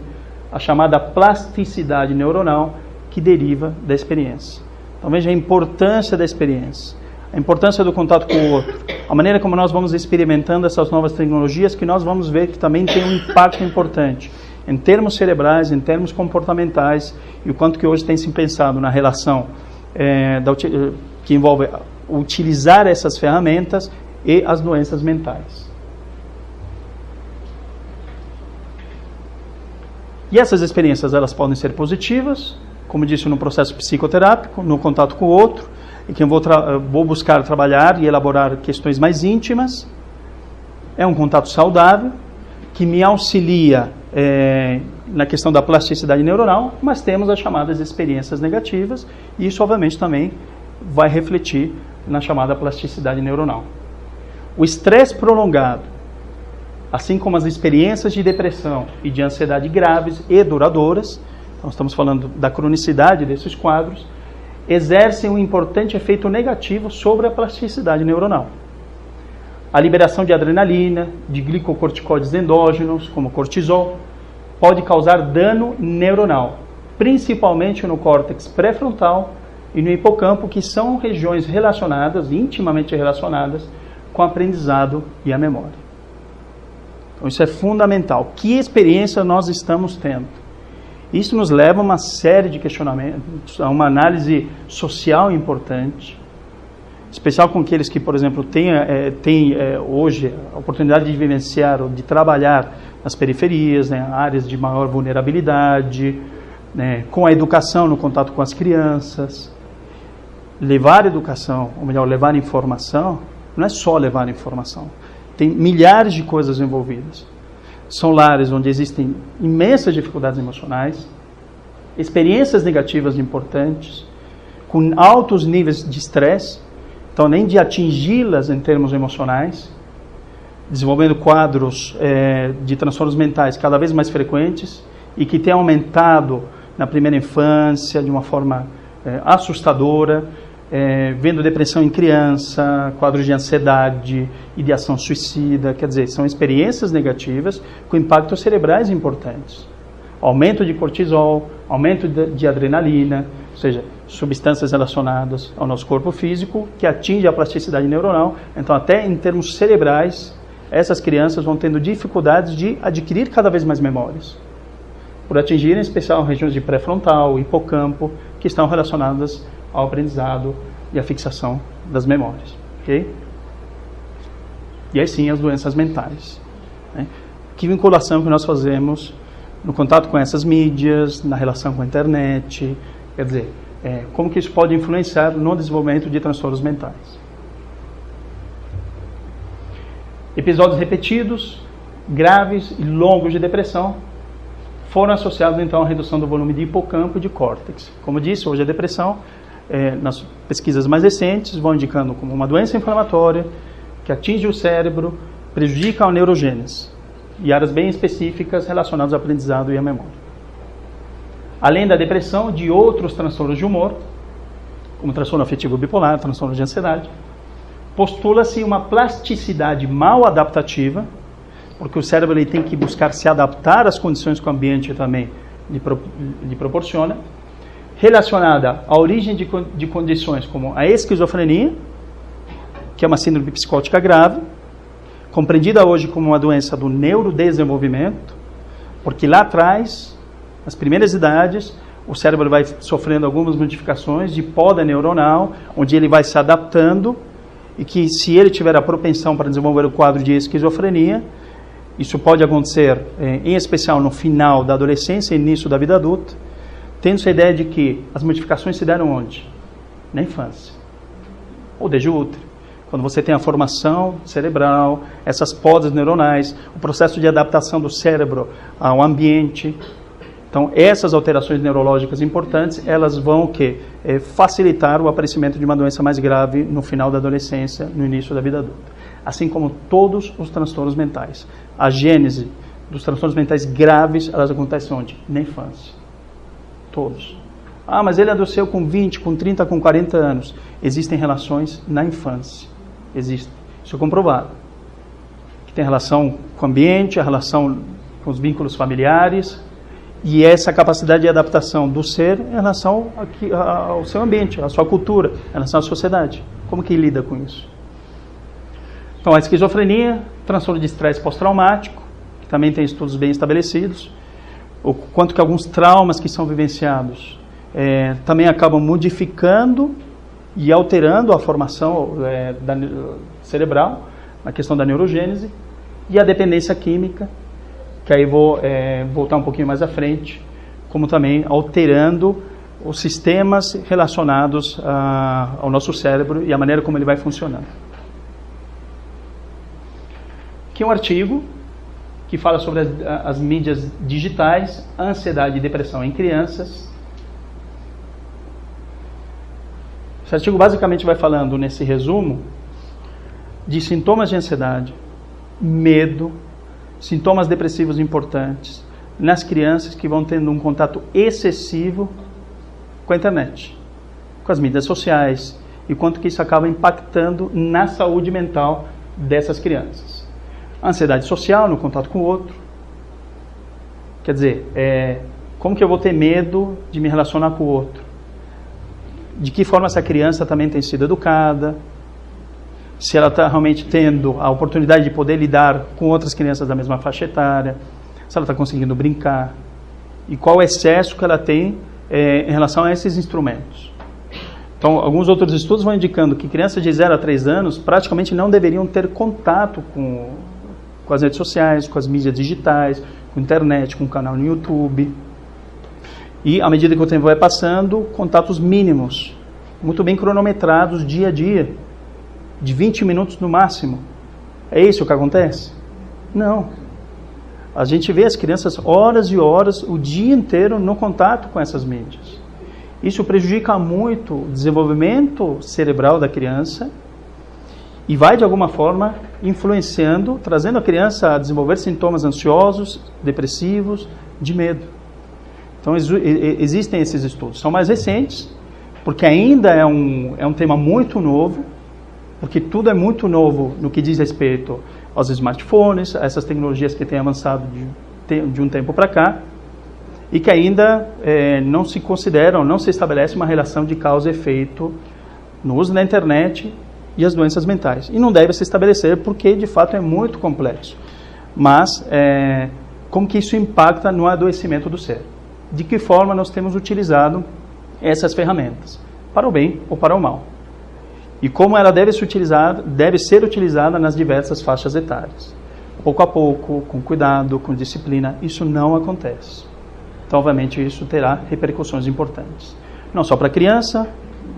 [SPEAKER 1] à chamada plasticidade neuronal que deriva da experiência. Então veja a importância da experiência, a importância do contato com o outro, a maneira como nós vamos experimentando essas novas tecnologias, que nós vamos ver que também tem um impacto importante em termos cerebrais, em termos comportamentais, e o quanto que hoje tem se pensado na relação que envolve utilizar essas ferramentas e as doenças mentais. E essas experiências, elas podem ser positivas, como disse, no processo psicoterápico, no contato com o outro, e que eu vou buscar trabalhar e elaborar questões mais íntimas, é um contato saudável, que me auxilia na questão da plasticidade neuronal, mas temos as chamadas experiências negativas, e isso obviamente também vai refletir na chamada plasticidade neuronal. O estresse prolongado, assim como as experiências de depressão e de ansiedade graves e duradouras, então estamos falando da cronicidade desses quadros, exercem um importante efeito negativo sobre a plasticidade neuronal. A liberação de adrenalina, de glicocorticoides endógenos, como cortisol, pode causar dano neuronal, principalmente no córtex pré-frontal e no hipocampo, que são regiões relacionadas, intimamente relacionadas, com o aprendizado e a memória. Então isso é fundamental. Que experiência nós estamos tendo? Isso nos leva a uma série de questionamentos, a uma análise social importante, especial com aqueles que, por exemplo, têm hoje a oportunidade de vivenciar ou de trabalhar nas periferias, né, áreas de maior vulnerabilidade, né, com a educação, no contato com as crianças. Levar educação, ou melhor, levar informação, não é só levar informação. Tem milhares de coisas envolvidas. São lares onde existem imensas dificuldades emocionais, experiências negativas importantes, com altos níveis de estresse, então nem de atingi-las em termos emocionais, desenvolvendo quadros de transtornos mentais cada vez mais frequentes e que têm aumentado na primeira infância de uma forma assustadora, vendo depressão em criança, quadros de ansiedade, ideação suicida, quer dizer, são experiências negativas com impactos cerebrais importantes. Aumento de cortisol, aumento de adrenalina, ou seja, substâncias relacionadas ao nosso corpo físico que atinge a plasticidade neuronal. Então, até em termos cerebrais, essas crianças vão tendo dificuldades de adquirir cada vez mais memórias, por atingirem, em especial, regiões de pré-frontal, hipocampo, que estão relacionadas ao aprendizado e à fixação das memórias. Okay? E aí sim, as doenças mentais. Né? Que vinculação que nós fazemos no contato com essas mídias, na relação com a internet, quer dizer, como que isso pode influenciar no desenvolvimento de transtornos mentais. Episódios repetidos, graves e longos de depressão foram associados então à redução do volume de hipocampo e de córtex. Como disse, hoje a depressão, nas pesquisas mais recentes, vão indicando como uma doença inflamatória que atinge o cérebro, prejudica a neurogênese e áreas bem específicas relacionadas ao aprendizado e à memória. Além da depressão, de outros transtornos de humor, como transtorno afetivo bipolar, transtorno de ansiedade, postula-se uma plasticidade mal adaptativa, porque o cérebro ele tem que buscar se adaptar às condições que o ambiente também lhe proporciona, relacionada à origem de condições como a esquizofrenia, que é uma síndrome psicótica grave, compreendida hoje como uma doença do neurodesenvolvimento, porque lá atrás, nas primeiras idades, o cérebro vai sofrendo algumas modificações de poda neuronal, onde ele vai se adaptando, e que se ele tiver a propensão para desenvolver o quadro de esquizofrenia, isso pode acontecer, em especial no final da adolescência e início da vida adulta, tendo-se a ideia de que as modificações se deram onde? Na infância, ou desde o útero. Quando você tem a formação cerebral, essas podas neuronais, o processo de adaptação do cérebro ao ambiente. Então, essas alterações neurológicas importantes, elas vão facilitar o aparecimento de uma doença mais grave no final da adolescência, no início da vida adulta. Assim como todos os transtornos mentais. A gênese dos transtornos mentais graves, elas acontecem onde? Na infância. Todos. Ah, mas ele adoeceu com 20, com 30, com 40 anos. Existem relações na infância. Existem. Isso é comprovado. Que tem relação com o ambiente, a relação com os vínculos familiares, e essa capacidade de adaptação do ser em relação ao seu ambiente, à sua cultura, em relação à sociedade. Como que ele lida com isso? Então, a esquizofrenia, transtorno de estresse pós-traumático, que também tem estudos bem estabelecidos, o quanto que alguns traumas que são vivenciados também acabam modificando e alterando a formação cerebral, na questão da neurogênese, e a dependência química, que aí vou voltar um pouquinho mais à frente, como também alterando os sistemas relacionados ao nosso cérebro e a maneira como ele vai funcionando. Aqui é um artigo que fala sobre as mídias digitais, ansiedade e depressão em crianças. Esse artigo basicamente vai falando, nesse resumo, de sintomas de ansiedade, medo, sintomas depressivos importantes nas crianças que vão tendo um contato excessivo com a internet, com as mídias sociais, e quanto que isso acaba impactando na saúde mental dessas crianças. Ansiedade social, no contato com o outro. Quer dizer, como que eu vou ter medo de me relacionar com o outro? De que forma essa criança também tem sido educada? Se ela está realmente tendo a oportunidade de poder lidar com outras crianças da mesma faixa etária? Se ela está conseguindo brincar? E qual o excesso que ela tem em relação a esses instrumentos? Então, alguns outros estudos vão indicando que crianças de 0 a 3 anos praticamente não deveriam ter contato com as redes sociais, com as mídias digitais, com a internet, com o canal no YouTube. E, à medida que o tempo vai passando, contatos mínimos, muito bem cronometrados, dia a dia, de 20 minutos no máximo. É isso que acontece? Não. A gente vê as crianças horas e horas, o dia inteiro, no contato com essas mídias. Isso prejudica muito o desenvolvimento cerebral da criança e vai, de alguma forma, influenciando, trazendo a criança a desenvolver sintomas ansiosos, depressivos, de medo. Então, existem esses estudos. São mais recentes, porque ainda é um tema muito novo, porque tudo é muito novo no que diz respeito aos smartphones, a essas tecnologias que têm avançado de um tempo para cá, e que ainda não se consideram, não se estabelece uma relação de causa e efeito no uso da internet e as doenças mentais. E não deve se estabelecer porque, de fato, é muito complexo. Mas, como que isso impacta no adoecimento do ser? De que forma nós temos utilizado essas ferramentas? Para o bem ou para o mal? E como ela deve ser utilizada nas diversas faixas etárias. Pouco a pouco, com cuidado, com disciplina, isso não acontece. Então, obviamente, isso terá repercussões importantes. Não só para a criança,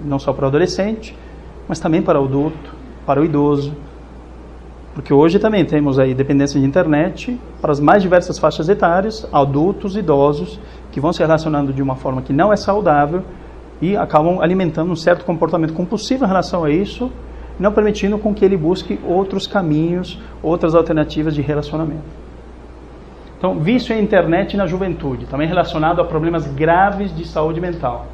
[SPEAKER 1] não só para o adolescente, mas também para o adulto, para o idoso. Porque hoje também temos aí dependência de internet para as mais diversas faixas etárias, adultos, idosos, que vão se relacionando de uma forma que não é saudável e acabam alimentando um certo comportamento compulsivo em relação a isso, não permitindo com que ele busque outros caminhos, outras alternativas de relacionamento. Então, vício em internet na juventude, também relacionado a problemas graves de saúde mental.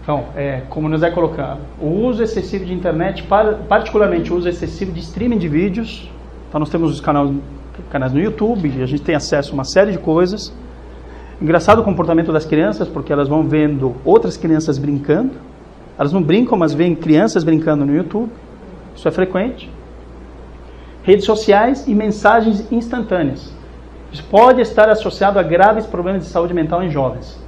[SPEAKER 1] Então, como nos é colocado, o uso excessivo de internet, particularmente o uso excessivo de streaming de vídeos. Então, nós temos os canais no YouTube, a gente tem acesso a uma série de coisas. Engraçado o comportamento das crianças, porque elas vão vendo outras crianças brincando. Elas não brincam, mas veem crianças brincando no YouTube. Isso é frequente. Redes sociais e mensagens instantâneas. Isso pode estar associado a graves problemas de saúde mental em jovens.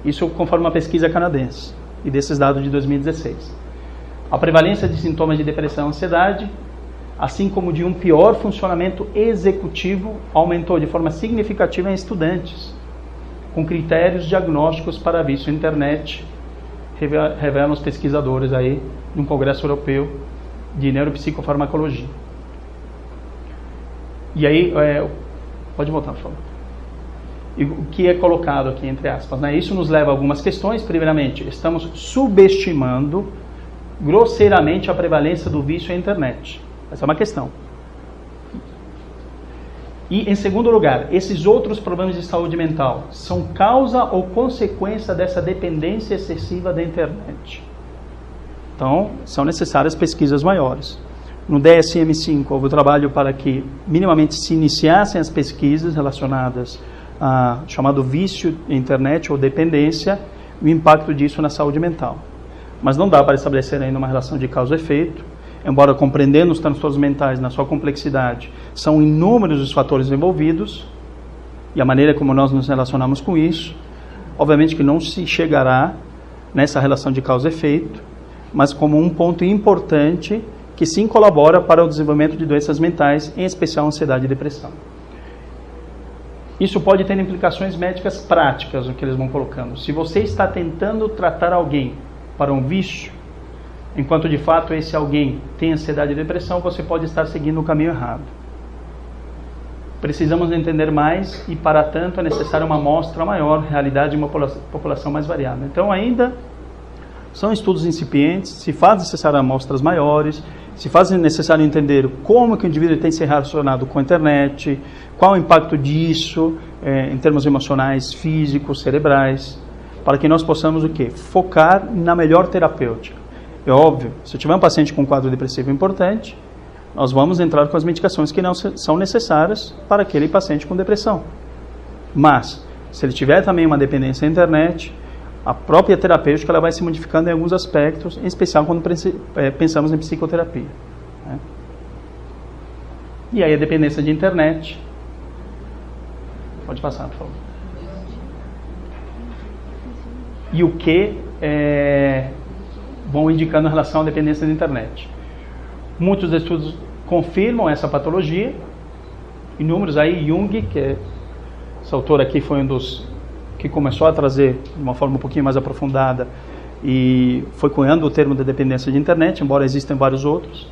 [SPEAKER 1] Isso conforme uma pesquisa canadense, e desses dados de 2016. A prevalência de sintomas de depressão e ansiedade, assim como de um pior funcionamento executivo, aumentou de forma significativa em estudantes, com critérios diagnósticos para vício na internet, revelam os pesquisadores aí de um congresso europeu de neuropsicofarmacologia. E aí, pode voltar, por favor. E o que é colocado aqui entre aspas, né? Isso nos leva a algumas questões. Primeiramente, estamos subestimando grosseiramente a prevalência do vício na internet. Essa é uma questão. E, em segundo lugar, esses outros problemas de saúde mental são causa ou consequência dessa dependência excessiva da internet? Então, são necessárias pesquisas maiores. No DSM-5 houve o trabalho para que minimamente se iniciassem as pesquisas relacionadas a chamado vício na internet ou dependência e o impacto disso na saúde mental. Mas não dá para estabelecer ainda uma relação de causa e efeito, embora compreendendo os transtornos mentais na sua complexidade, são inúmeros os fatores envolvidos e a maneira como nós nos relacionamos com isso, obviamente que não se chegará nessa relação de causa e efeito, mas como um ponto importante que sim colabora para o desenvolvimento de doenças mentais, em especial ansiedade e depressão. Isso pode ter implicações médicas práticas, o que eles vão colocando. Se você está tentando tratar alguém para um vício, enquanto de fato esse alguém tem ansiedade e depressão, você pode estar seguindo o caminho errado. Precisamos entender mais e, para tanto, é necessária uma amostra maior, realidade de uma população mais variada. Então, ainda são estudos incipientes, se faz necessário amostras maiores, se faz necessário entender como que o indivíduo tem se relacionado com a internet, qual o impacto disso em termos emocionais, físicos, cerebrais, para que nós possamos o quê? Focar na melhor terapêutica. É óbvio, se eu tiver um paciente com um quadro depressivo importante, nós vamos entrar com as medicações que não são necessárias para aquele paciente com depressão. Mas, se ele tiver também uma dependência da internet, a própria terapêutica ela vai se modificando em alguns aspectos, em especial quando pensamos em psicoterapia. Né? E aí a dependência de internet... Pode passar, por favor. E o que vão indicando em relação à dependência da internet. Muitos estudos confirmam essa patologia. Inúmeros aí, Jung, esse autor aqui foi um dos que começou a trazer de uma forma um pouquinho mais aprofundada e foi cunhando o termo da dependência de internet, embora existam vários outros.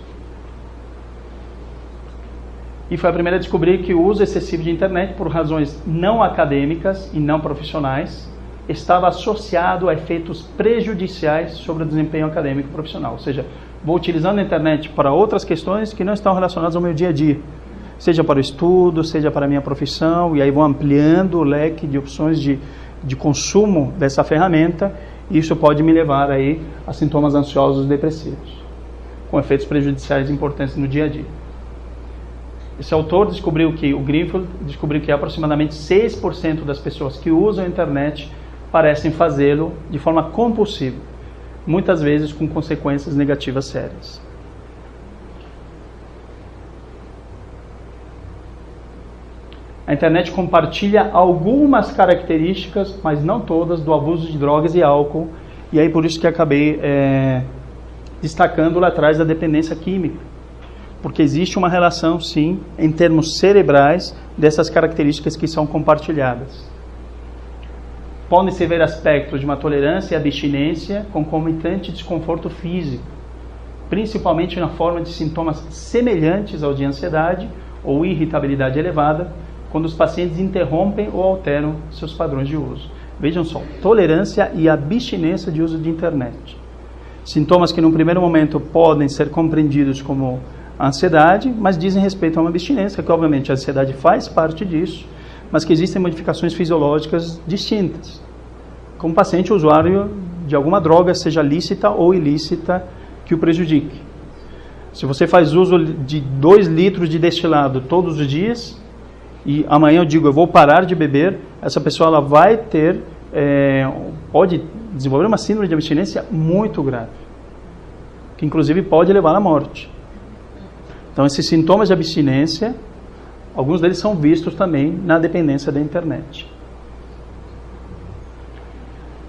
[SPEAKER 1] E foi a primeira a descobrir que o uso excessivo de internet, por razões não acadêmicas e não profissionais, estava associado a efeitos prejudiciais sobre o desempenho acadêmico e profissional. Ou seja, vou utilizando a internet para outras questões que não estão relacionadas ao meu dia a dia. Seja para o estudo, seja para a minha profissão, e aí vou ampliando o leque de opções de consumo dessa ferramenta, e isso pode me levar aí a sintomas ansiosos e depressivos, com efeitos prejudiciais importantes no dia a dia. Esse autor descobriu que, o Greenfield descobriu que aproximadamente 6% das pessoas que usam a internet parecem fazê-lo de forma compulsiva, muitas vezes com consequências negativas sérias. A internet compartilha algumas características, mas não todas, do abuso de drogas e álcool, e aí por isso que acabei destacando lá atrás a dependência química, porque existe uma relação, sim, em termos cerebrais, dessas características que são compartilhadas. Podem-se ver aspectos de uma tolerância e abstinência concomitante desconforto físico, principalmente na forma de sintomas semelhantes ao de ansiedade ou irritabilidade elevada, quando os pacientes interrompem ou alteram seus padrões de uso. Vejam só, tolerância e abstinência de uso de internet. Sintomas que, num primeiro momento, podem ser compreendidos como ansiedade, mas dizem respeito a uma abstinência, que obviamente a ansiedade faz parte disso, mas que existem modificações fisiológicas distintas, como paciente usuário de alguma droga, seja lícita ou ilícita, que o prejudique. Se você faz uso de 2 litros de destilado todos os dias, e amanhã eu digo, eu vou parar de beber, essa pessoa ela vai ter, pode desenvolver uma síndrome de abstinência muito grave, que inclusive pode levar à morte. Então, esses sintomas de abstinência, alguns deles são vistos também na dependência da internet.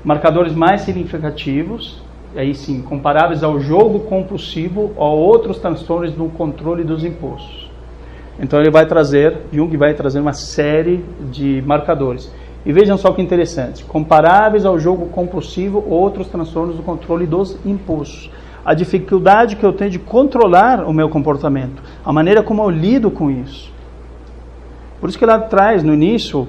[SPEAKER 1] Marcadores mais significativos, aí sim, comparáveis ao jogo compulsivo ou a outros transtornos no controle dos impulsos. Então, Jung vai trazer uma série de marcadores. E vejam só que interessante, comparáveis ao jogo compulsivo ou outros transtornos do controle dos impulsos. A dificuldade que eu tenho de controlar o meu comportamento, a maneira como eu lido com isso. Por isso que lá atrás, no início,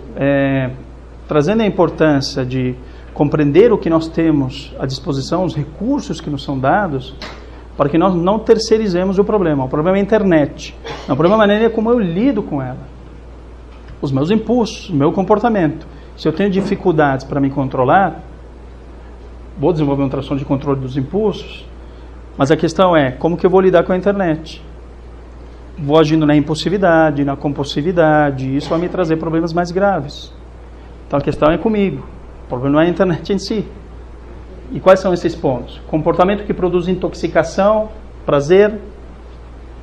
[SPEAKER 1] trazendo a importância de compreender o que nós temos à disposição, os recursos que nos são dados, para que nós não terceirizemos o problema. O problema é a internet. O problema é a maneira como eu lido com ela. Os meus impulsos, o meu comportamento. Se eu tenho dificuldades para me controlar, vou desenvolver um transtorno de controle dos impulsos, mas a questão é, como que eu vou lidar com a internet? Vou agindo na impulsividade, na compulsividade, e isso vai me trazer problemas mais graves. Então a questão é comigo, o problema não é a internet em si. E quais são esses pontos? Comportamento que produz intoxicação, prazer,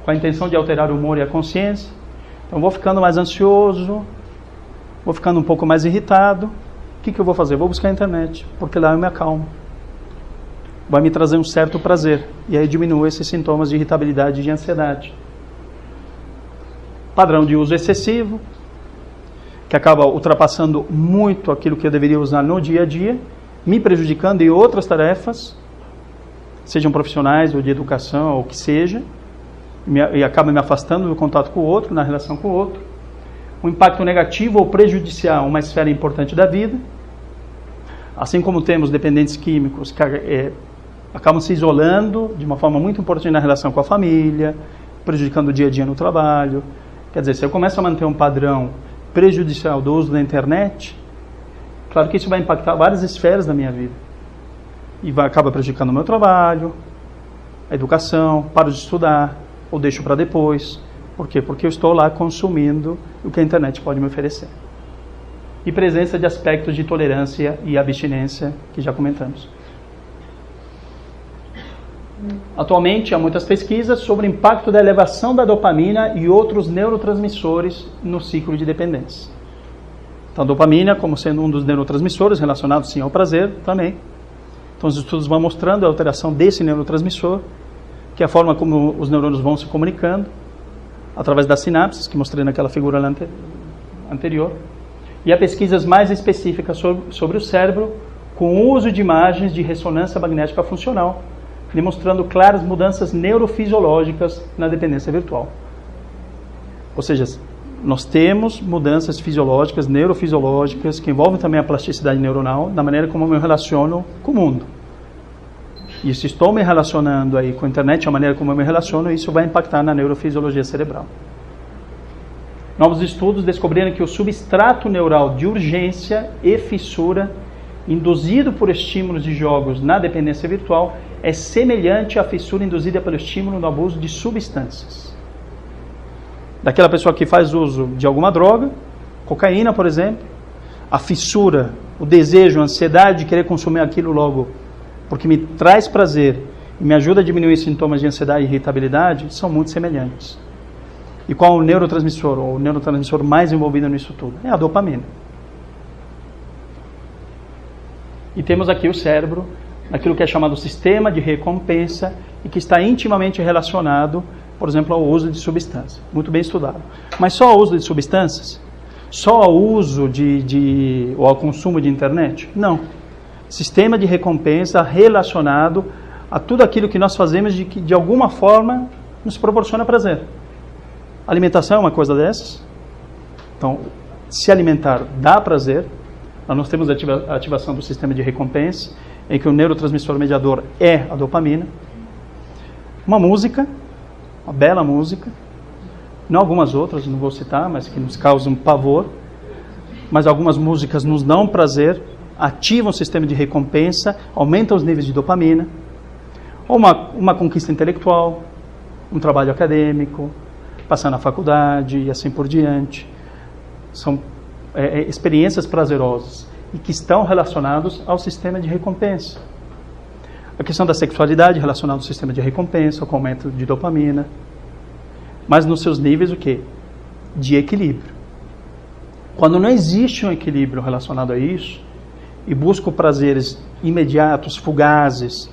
[SPEAKER 1] com a intenção de alterar o humor e a consciência. Então vou ficando mais ansioso, vou ficando um pouco mais irritado. O que eu vou fazer? Vou buscar a internet, porque lá eu me acalmo. Vai me trazer um certo prazer. E aí diminui esses sintomas de irritabilidade e de ansiedade. Padrão de uso excessivo, que acaba ultrapassando muito aquilo que eu deveria usar no dia a dia, me prejudicando em outras tarefas. sejam profissionais ou de educação, ou o que seja, e acaba me afastando do contato com o outro, na relação com o outro. Um impacto negativo ou prejudicial a uma esfera importante da vida. Assim como temos dependentes químicos que acabam se isolando de uma forma muito importante na relação com a família, prejudicando o dia a dia no trabalho. Quer dizer, se eu começo a manter um padrão prejudicial do uso da internet, claro que isso vai impactar várias esferas da minha vida. E acaba prejudicando o meu trabalho, a educação, paro de estudar, ou deixo para depois. Por quê? Porque eu estou lá consumindo o que a internet pode me oferecer. E presença de aspectos de tolerância e abstinência, que já comentamos. Atualmente, há muitas pesquisas sobre o impacto da elevação da dopamina e outros neurotransmissores no ciclo de dependência. Então, a dopamina, como sendo um dos neurotransmissores relacionados, sim, ao prazer, também. Então, os estudos vão mostrando a alteração desse neurotransmissor, que é a forma como os neurônios vão se comunicando, através das sinapses, que mostrei naquela figura anterior. E há pesquisas mais específicas sobre o cérebro, com o uso de imagens de ressonância magnética funcional, demonstrando claras mudanças neurofisiológicas na dependência virtual. Ou seja, nós temos mudanças fisiológicas, neurofisiológicas, que envolvem também a plasticidade neuronal, na maneira como eu me relaciono com o mundo. E se estou me relacionando aí com a internet, a maneira como eu me relaciono, isso vai impactar na neurofisiologia cerebral. Novos estudos descobriram que o substrato neural de urgência e fissura, induzido por estímulos de jogos na dependência virtual, é semelhante à fissura induzida pelo estímulo no abuso de substâncias. Daquela pessoa que faz uso de alguma droga, cocaína, por exemplo, a fissura, o desejo, a ansiedade de querer consumir aquilo logo, porque me traz prazer e me ajuda a diminuir sintomas de ansiedade e irritabilidade, são muito semelhantes. E qual o neurotransmissor, ou o neurotransmissor mais envolvido nisso tudo? É a dopamina. E temos aqui o cérebro, aquilo que é chamado sistema de recompensa, e que está intimamente relacionado, por exemplo, ao uso de substâncias. Muito bem estudado. Mas só ao uso de substâncias? Só ao uso ou ao consumo de internet? Não. Sistema de recompensa relacionado a tudo aquilo que nós fazemos que de alguma forma nos proporciona prazer. Alimentação é uma coisa dessas. Então, se alimentar dá prazer. Nós temos a ativação do sistema de recompensa, em que o neurotransmissor mediador é a dopamina. Uma música, uma bela música, não algumas outras, não vou citar, mas que nos causam pavor, mas algumas músicas nos dão prazer, ativam o sistema de recompensa, aumentam os níveis de dopamina. Ou uma conquista intelectual, um trabalho acadêmico, passar na faculdade e assim por diante. São experiências prazerosas e que estão relacionados ao sistema de recompensa. A questão da sexualidade relacionada ao sistema de recompensa, com aumento de dopamina, mas nos seus níveis o quê? De equilíbrio. Quando não existe um equilíbrio relacionado a isso, e busco prazeres imediatos, fugazes,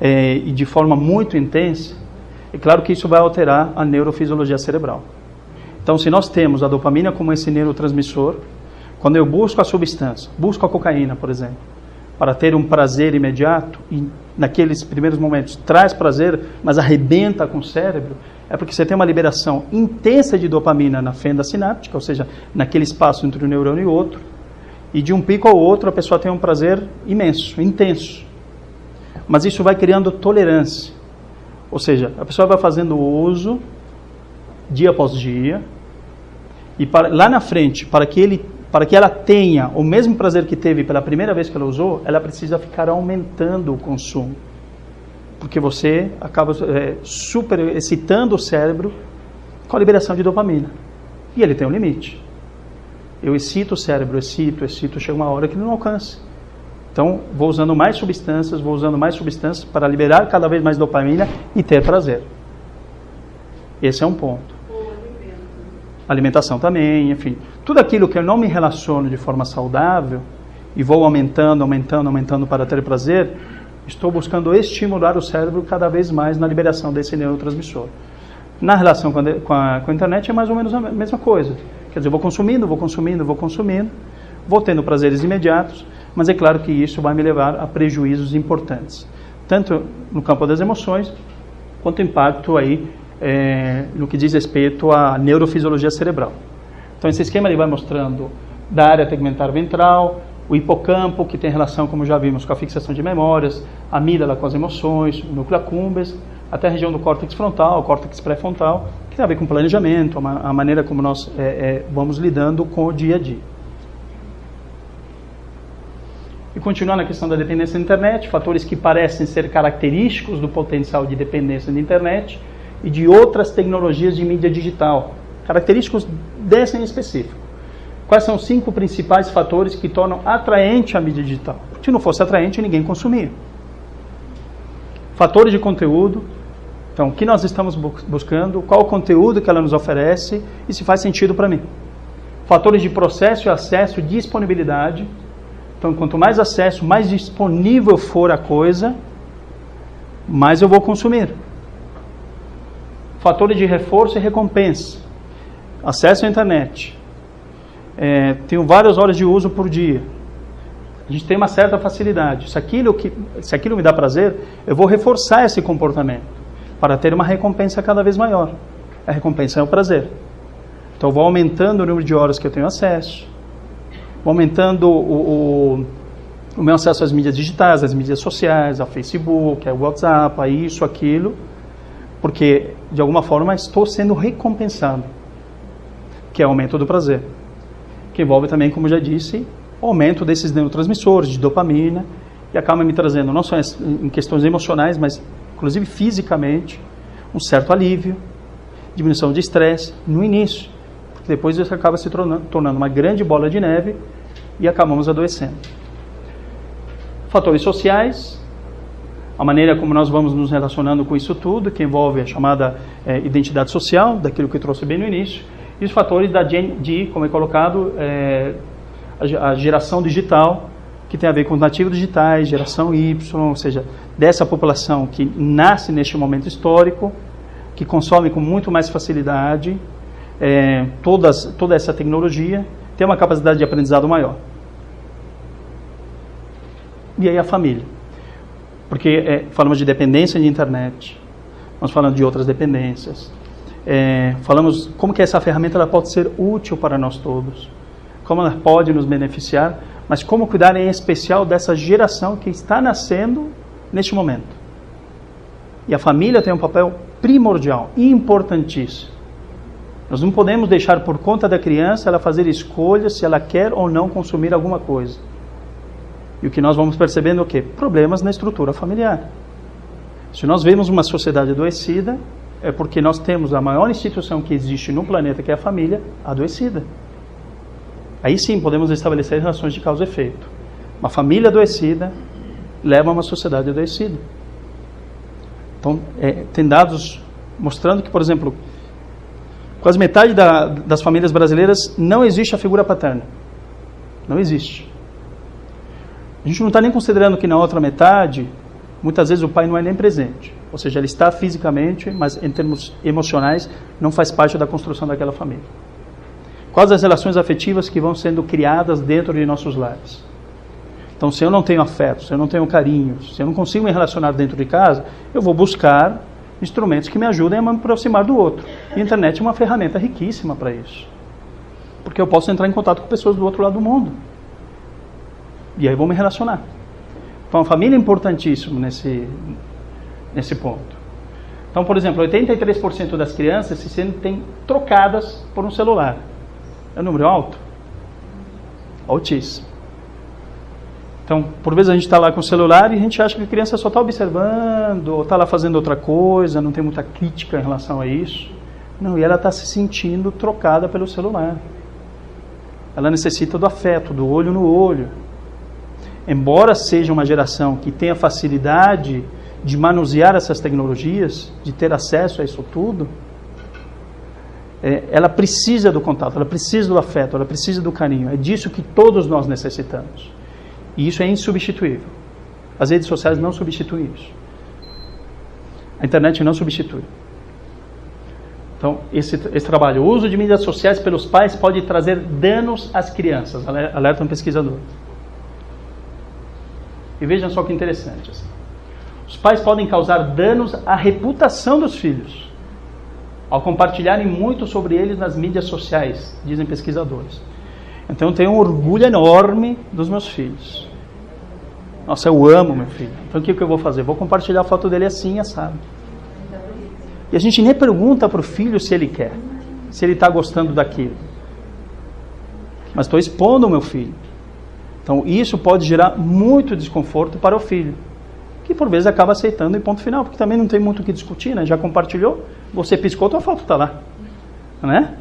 [SPEAKER 1] e de forma muito intensa, é claro que isso vai alterar a neurofisiologia cerebral. Então, se nós temos a dopamina como esse neurotransmissor, quando eu busco a substância, busco a cocaína, por exemplo, para ter um prazer imediato, e naqueles primeiros momentos traz prazer, mas arrebenta com o cérebro, é porque você tem uma liberação intensa de dopamina na fenda sináptica, ou seja, naquele espaço entre um neurônio e outro, e de um pico ao outro a pessoa tem um prazer imenso, intenso. Mas isso vai criando tolerância. Ou seja, a pessoa vai fazendo uso dia após dia, e lá na frente, para que ela tenha o mesmo prazer que teve pela primeira vez que ela usou, ela precisa ficar aumentando o consumo. Porque você acaba super excitando o cérebro com a liberação de dopamina. E ele tem um limite. Eu excito o cérebro, excito, chega uma hora que ele não alcança. Então, vou usando mais substâncias para liberar cada vez mais dopamina e ter prazer. Esse é um ponto. Alimentação também, enfim. Tudo aquilo que eu não me relaciono de forma saudável e vou aumentando para ter prazer, estou buscando estimular o cérebro cada vez mais na liberação desse neurotransmissor. Na relação com a internet é mais ou menos a mesma coisa. Quer dizer, eu vou consumindo, vou tendo prazeres imediatos, mas é claro que isso vai me levar a prejuízos importantes, tanto no campo das emoções, quanto impacto aí no que diz respeito à neurofisiologia cerebral. Então esse esquema ele vai mostrando da área tegmentar ventral, o hipocampo, que tem relação, como já vimos, com a fixação de memórias, a amígdala com as emoções, o núcleo accumbens, até a região do córtex frontal, o córtex pré-frontal, que tem a ver com planejamento, a maneira como nós vamos lidando com o dia a dia. E continuando na questão da dependência da internet, fatores que parecem ser característicos do potencial de dependência da internet e de outras tecnologias de mídia digital, característicos dessa em específico. Quais são os 5 principais fatores que tornam atraente a mídia digital? Se não fosse atraente, ninguém consumia. Fatores de conteúdo. Então, o que nós estamos buscando, qual o conteúdo que ela nos oferece e se faz sentido para mim. Fatores de processo e acesso, disponibilidade. Então, quanto mais acesso, mais disponível for a coisa, mais eu vou consumir. Fatores de reforço e recompensa. Acesso à internet. Tenho várias horas de uso por dia. A gente tem uma certa facilidade. Se aquilo me dá prazer, eu vou reforçar esse comportamento para ter uma recompensa cada vez maior. A recompensa é o prazer. Então, eu vou aumentando o número de horas que eu tenho acesso, vou aumentando o meu acesso às mídias digitais, às mídias sociais, ao Facebook, ao WhatsApp, a isso, aquilo, porque, de alguma forma, estou sendo recompensado, que é o aumento do prazer, que envolve também, como já disse, o aumento desses neurotransmissores, de dopamina, e acaba me trazendo, não só em questões emocionais, mas, inclusive, fisicamente, um certo alívio, diminuição de estresse no início, porque depois isso acaba se tornando uma grande bola de neve e acabamos adoecendo. Fatores sociais, a maneira como nós vamos nos relacionando com isso tudo, que envolve a chamada identidade social, daquilo que eu trouxe bem no início, e os fatores da Gen D, como é colocado, a geração digital, que tem a ver com os nativos digitais, geração Y, ou seja, dessa população que nasce neste momento histórico, que consome com muito mais facilidade toda essa tecnologia, tem uma capacidade de aprendizado maior. E aí a família. Porque falamos de dependência de internet, nós falamos de outras dependências, falamos como que essa ferramenta ela pode ser útil para nós todos, como ela pode nos beneficiar, mas como cuidar em especial dessa geração que está nascendo neste momento. E a família tem um papel primordial, importantíssimo. Nós não podemos deixar por conta da criança ela fazer escolhas se ela quer ou não consumir alguma coisa. E o que nós vamos percebendo é o quê? Problemas na estrutura familiar. Se nós vemos uma sociedade adoecida, é porque nós temos a maior instituição que existe no planeta, que é a família, adoecida. Aí sim podemos estabelecer relações de causa e efeito. Uma família adoecida leva a uma sociedade adoecida. Então, tem dados mostrando que, por exemplo, quase metade das famílias brasileiras não existe a figura paterna. Não existe. A gente não está nem considerando que na outra metade, muitas vezes o pai não é nem presente. Ou seja, ele está fisicamente, mas em termos emocionais, não faz parte da construção daquela família. Quais as relações afetivas que vão sendo criadas dentro de nossos lares? Então, se eu não tenho afeto, se eu não tenho carinho, se eu não consigo me relacionar dentro de casa, eu vou buscar instrumentos que me ajudem a me aproximar do outro. E a internet é uma ferramenta riquíssima para isso. Porque eu posso entrar em contato com pessoas do outro lado do mundo. E aí vou me relacionar. Então, a família é importantíssima nesse ponto. Então, por exemplo, 83% das crianças se sentem trocadas por um celular. É um número alto? Altíssimo. Então, por vezes a gente está lá com o celular e a gente acha que a criança só está observando, ou está lá fazendo outra coisa, não tem muita crítica em relação a isso. Não, e ela está se sentindo trocada pelo celular. Ela necessita do afeto, do olho no olho. Embora seja uma geração que tenha facilidade de manusear essas tecnologias, de ter acesso a isso tudo, ela precisa do contato, ela precisa do afeto, ela precisa do carinho. É disso que todos nós necessitamos. E isso é insubstituível. As redes sociais não substituem isso. A internet não substitui. Então, esse trabalho, o uso de mídias sociais pelos pais pode trazer danos às crianças, alerta um pesquisador. E vejam só que interessante. Assim. Os pais podem causar danos à reputação dos filhos, ao compartilharem muito sobre eles nas mídias sociais, dizem pesquisadores. Então eu tenho um orgulho enorme dos meus filhos. Nossa, eu amo meu filho. Então o que eu vou fazer? Vou compartilhar a foto dele assim, assado. E a gente nem pergunta para o filho se ele quer, se ele está gostando daquilo. Mas estou expondo o meu filho. Então isso pode gerar muito desconforto para o filho, que por vezes acaba aceitando em ponto final, porque também não tem muito o que discutir, né? Já compartilhou, você piscou, tua foto está lá, né?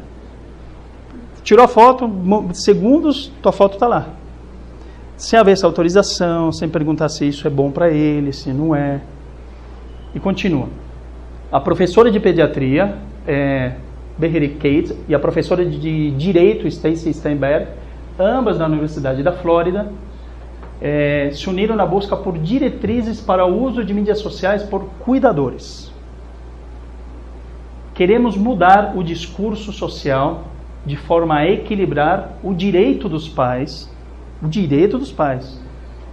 [SPEAKER 1] Tirou a foto, segundos, tua foto está lá. Sem haver essa autorização, sem perguntar se isso é bom para ele, se não é. E continua. A professora de pediatria, Beverly Kate, e a professora de direito, Stacey Steinberg, ambas da Universidade da Flórida, se uniram na busca por diretrizes para o uso de mídias sociais por cuidadores. Queremos mudar o discurso social de forma a equilibrar o direito dos pais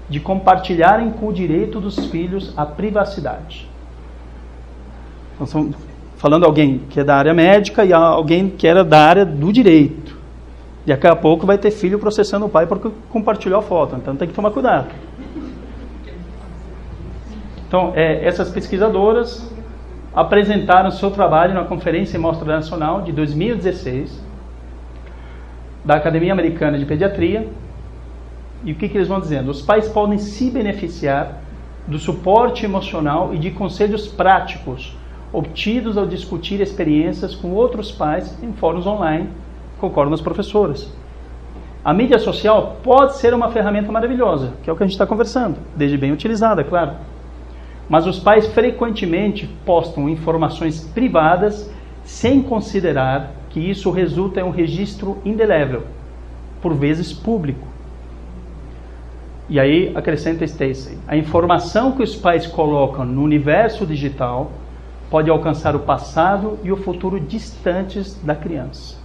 [SPEAKER 1] de compartilharem com o direito dos filhos a privacidade. Então, estamos falando alguém que é da área médica e alguém que era da área do direito. E daqui a pouco vai ter filho processando o pai porque compartilhou a foto. Então tem que tomar cuidado. Então, essas pesquisadoras apresentaram seu trabalho na Conferência e Mostra Nacional de 2016 da Academia Americana de Pediatria. E o que eles vão dizendo? Os pais podem se beneficiar do suporte emocional e de conselhos práticos obtidos ao discutir experiências com outros pais em fóruns online, concordam as professoras. A mídia social pode ser uma ferramenta maravilhosa, que é o que a gente está conversando, desde bem utilizada, claro. Mas os pais frequentemente postam informações privadas sem considerar que isso resulta em um registro indelével, por vezes público. E aí acrescenta Stacey, a informação que os pais colocam no universo digital pode alcançar o passado e o futuro distantes da criança.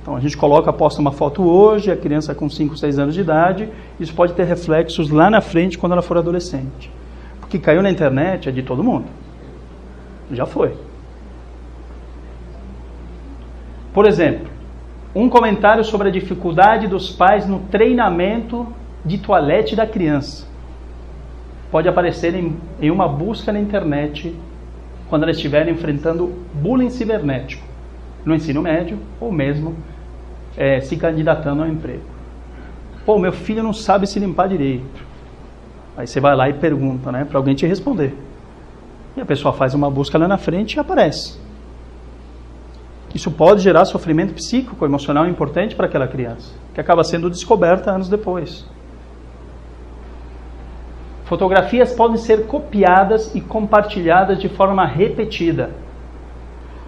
[SPEAKER 1] Então a gente posta uma foto hoje, a criança com 5, 6 anos de idade, isso pode ter reflexos lá na frente quando ela for adolescente. Porque caiu na internet é de todo mundo. Já foi. Por exemplo, um comentário sobre a dificuldade dos pais no treinamento de toalete da criança pode aparecer em uma busca na internet quando ela estiver enfrentando bullying cibernético no ensino médio ou mesmo se candidatando ao emprego. Pô, meu filho não sabe se limpar direito. Aí você vai lá e pergunta, né, para alguém te responder. E a pessoa faz uma busca lá na frente e aparece. Isso pode gerar sofrimento psíquico, emocional importante para aquela criança, que acaba sendo descoberta anos depois. Fotografias podem ser copiadas e compartilhadas de forma repetida,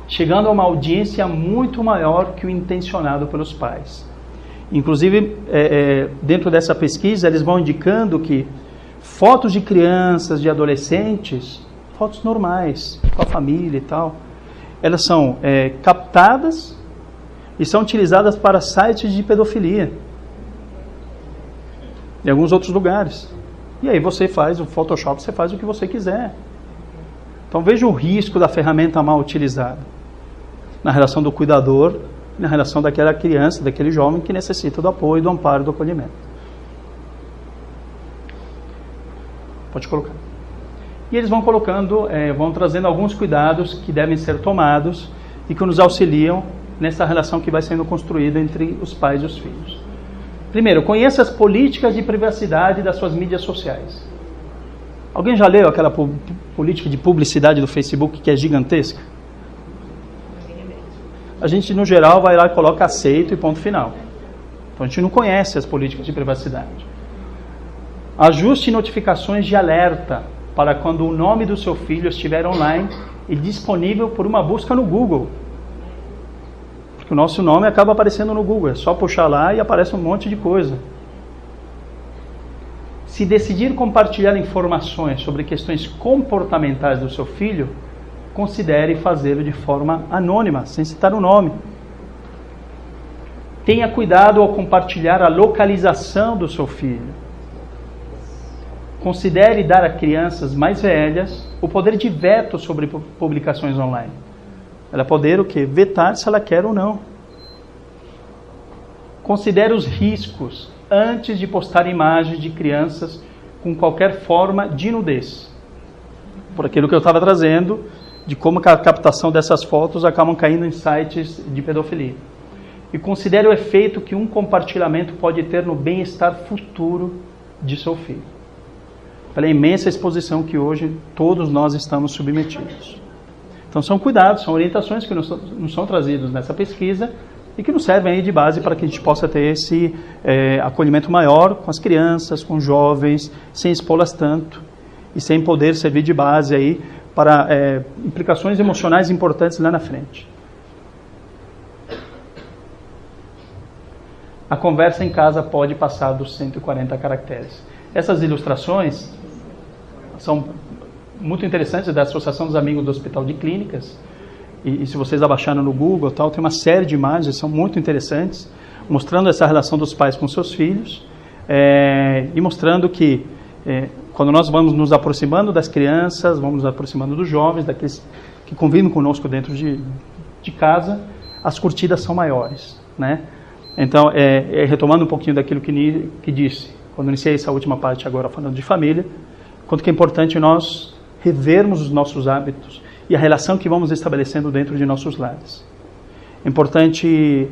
[SPEAKER 1] chegando a uma audiência muito maior que o intencionado pelos pais. Inclusive, dentro dessa pesquisa, eles vão indicando que fotos de crianças, de adolescentes, fotos normais, com a família e tal, elas são captadas e são utilizadas para sites de pedofilia em alguns outros lugares. E aí você faz o Photoshop, você faz o que você quiser. Então veja o risco da ferramenta mal utilizada na relação do cuidador, na relação daquela criança, daquele jovem que necessita do apoio, do amparo, do acolhimento. Pode colocar. E eles vão colocando, vão trazendo alguns cuidados que devem ser tomados e que nos auxiliam nessa relação que vai sendo construída entre os pais e os filhos. Primeiro, conheça as políticas de privacidade das suas mídias sociais. Alguém já leu aquela política de publicidade do Facebook que é gigantesca? A gente, no geral, vai lá e coloca aceito e ponto final. Então a gente não conhece as políticas de privacidade. Ajuste notificações de alerta para quando o nome do seu filho estiver online e disponível por uma busca no Google. Porque o nosso nome acaba aparecendo no Google, é só puxar lá e aparece um monte de coisa. Se decidir compartilhar informações sobre questões comportamentais do seu filho, considere fazê-lo de forma anônima, sem citar o nome. Tenha cuidado ao compartilhar a localização do seu filho. Considere dar a crianças mais velhas o poder de veto sobre publicações online. Ela poder o quê? Vetar se ela quer ou não. Considere os riscos antes de postar imagens de crianças com qualquer forma de nudez. Por aquilo que eu estava trazendo, de como a captação dessas fotos acabam caindo em sites de pedofilia. E considere o efeito que um compartilhamento pode ter no bem-estar futuro de seu filho. Pela imensa exposição que hoje todos nós estamos submetidos. Então são cuidados, são orientações que nos são trazidos nessa pesquisa e que nos servem aí de base para que a gente possa ter esse acolhimento maior com as crianças, com os jovens, sem expô-las tanto e sem poder servir de base aí para implicações emocionais importantes lá na frente. A conversa em casa pode passar dos 140 caracteres. Essas ilustrações são muito interessantes, da Associação dos Amigos do Hospital de Clínicas, e se vocês abaixaram no Google, tal, tem uma série de imagens, são muito interessantes, mostrando essa relação dos pais com seus filhos, e mostrando que quando nós vamos nos aproximando das crianças, vamos nos aproximando dos jovens, daqueles que convivem conosco dentro de casa, as curtidas são maiores, né? Então, retomando um pouquinho daquilo que disse, quando iniciei essa última parte agora falando de família, quanto que é importante nós revermos os nossos hábitos e a relação que vamos estabelecendo dentro de nossos lares. É importante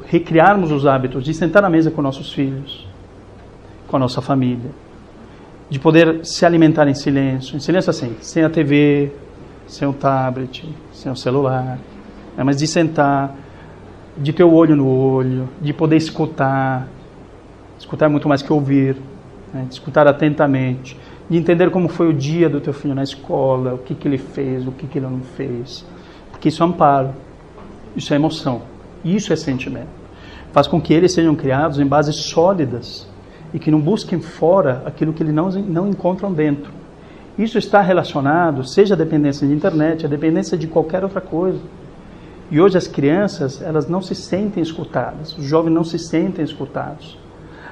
[SPEAKER 1] recriarmos os hábitos de sentar à mesa com nossos filhos, com a nossa família, de poder se alimentar em silêncio assim, sem a TV, sem o tablet, sem o celular, mas de sentar, de ter o olho no olho, de poder escutar é muito mais que ouvir, né? De escutar atentamente, de entender como foi o dia do teu filho na escola, o que ele fez, o que ele não fez, porque isso é amparo, isso é emoção, isso é sentimento, faz com que eles sejam criados em bases sólidas e que não busquem fora aquilo que eles não encontram dentro. Isso está relacionado, seja a dependência de internet, a dependência de qualquer outra coisa. E hoje as crianças, elas não se sentem escutadas, os jovens não se sentem escutados.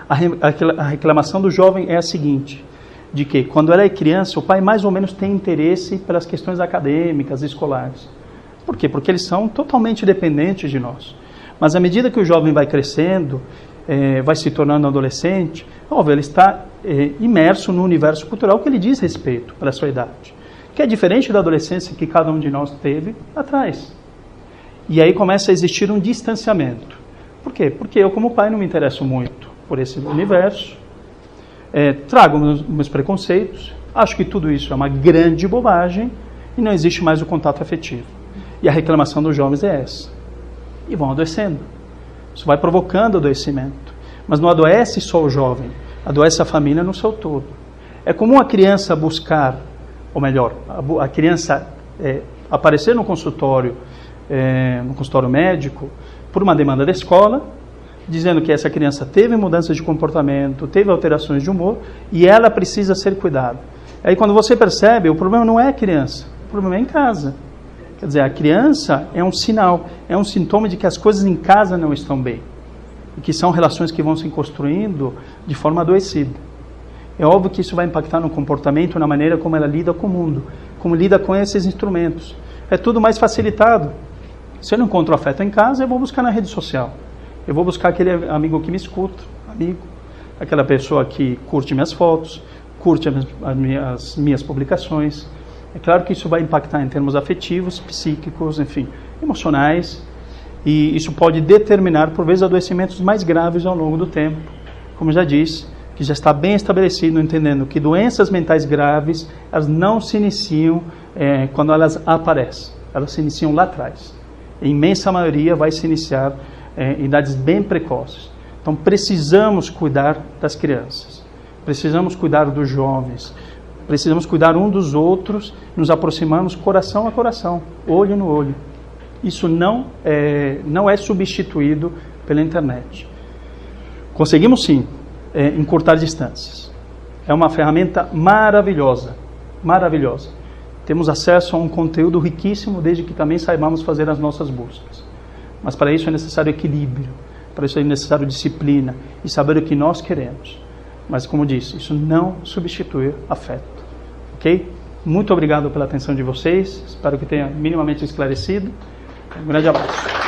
[SPEAKER 1] A reclamação do jovem é a seguinte, de que quando ela é criança, o pai mais ou menos tem interesse pelas questões acadêmicas, escolares. Por quê? Porque eles são totalmente dependentes de nós. Mas à medida que o jovem vai crescendo, vai se tornando adolescente, óbvio, ele está imerso no universo cultural que ele diz respeito para a sua idade, que é diferente da adolescência que cada um de nós teve atrás. E aí começa a existir um distanciamento. Por quê? Porque eu, como pai, não me interesso muito por esse universo, trago meus preconceitos, acho que tudo isso é uma grande bobagem e não existe mais o contato afetivo. E a reclamação dos jovens é essa. E vão adoecendo. Isso vai provocando adoecimento. Mas não adoece só o jovem, adoece a família no seu todo. É comum a criança buscar, ou melhor, a criança aparecer no consultório médico, por uma demanda da escola, dizendo que essa criança teve mudanças de comportamento, teve alterações de humor, e ela precisa ser cuidada. Aí quando você percebe, o problema não é a criança, o problema é em casa. Quer dizer, a criança é um sinal, é um sintoma de que as coisas em casa não estão bem, e que são relações que vão se construindo de forma adoecida. É óbvio que isso vai impactar no comportamento, na maneira como ela lida com o mundo, como lida com esses instrumentos. É tudo mais facilitado. Se eu não encontro afeto em casa, eu vou buscar na rede social. Eu vou buscar aquele amigo que me escuta, aquela pessoa que curte minhas fotos, curte as minhas publicações. É claro que isso vai impactar em termos afetivos, psíquicos, enfim, emocionais, e isso pode determinar, por vezes, adoecimentos mais graves ao longo do tempo. Como já disse, que já está bem estabelecido, entendendo que doenças mentais graves, elas não se iniciam quando elas aparecem, elas se iniciam lá atrás. A imensa maioria vai se iniciar em idades bem precoces. Então precisamos cuidar das crianças, precisamos cuidar dos jovens, precisamos cuidar um dos outros, nos aproximamos coração a coração, olho no olho. Isso não é substituído pela internet. Conseguimos sim encurtar distâncias. É uma ferramenta maravilhosa, maravilhosa. Temos acesso a um conteúdo riquíssimo, desde que também saibamos fazer as nossas buscas. Mas para isso é necessário equilíbrio, para isso é necessário disciplina e saber o que nós queremos. Mas, como disse, isso não substitui afeto. Ok? Muito obrigado pela atenção de vocês. Espero que tenha minimamente esclarecido. Um grande abraço.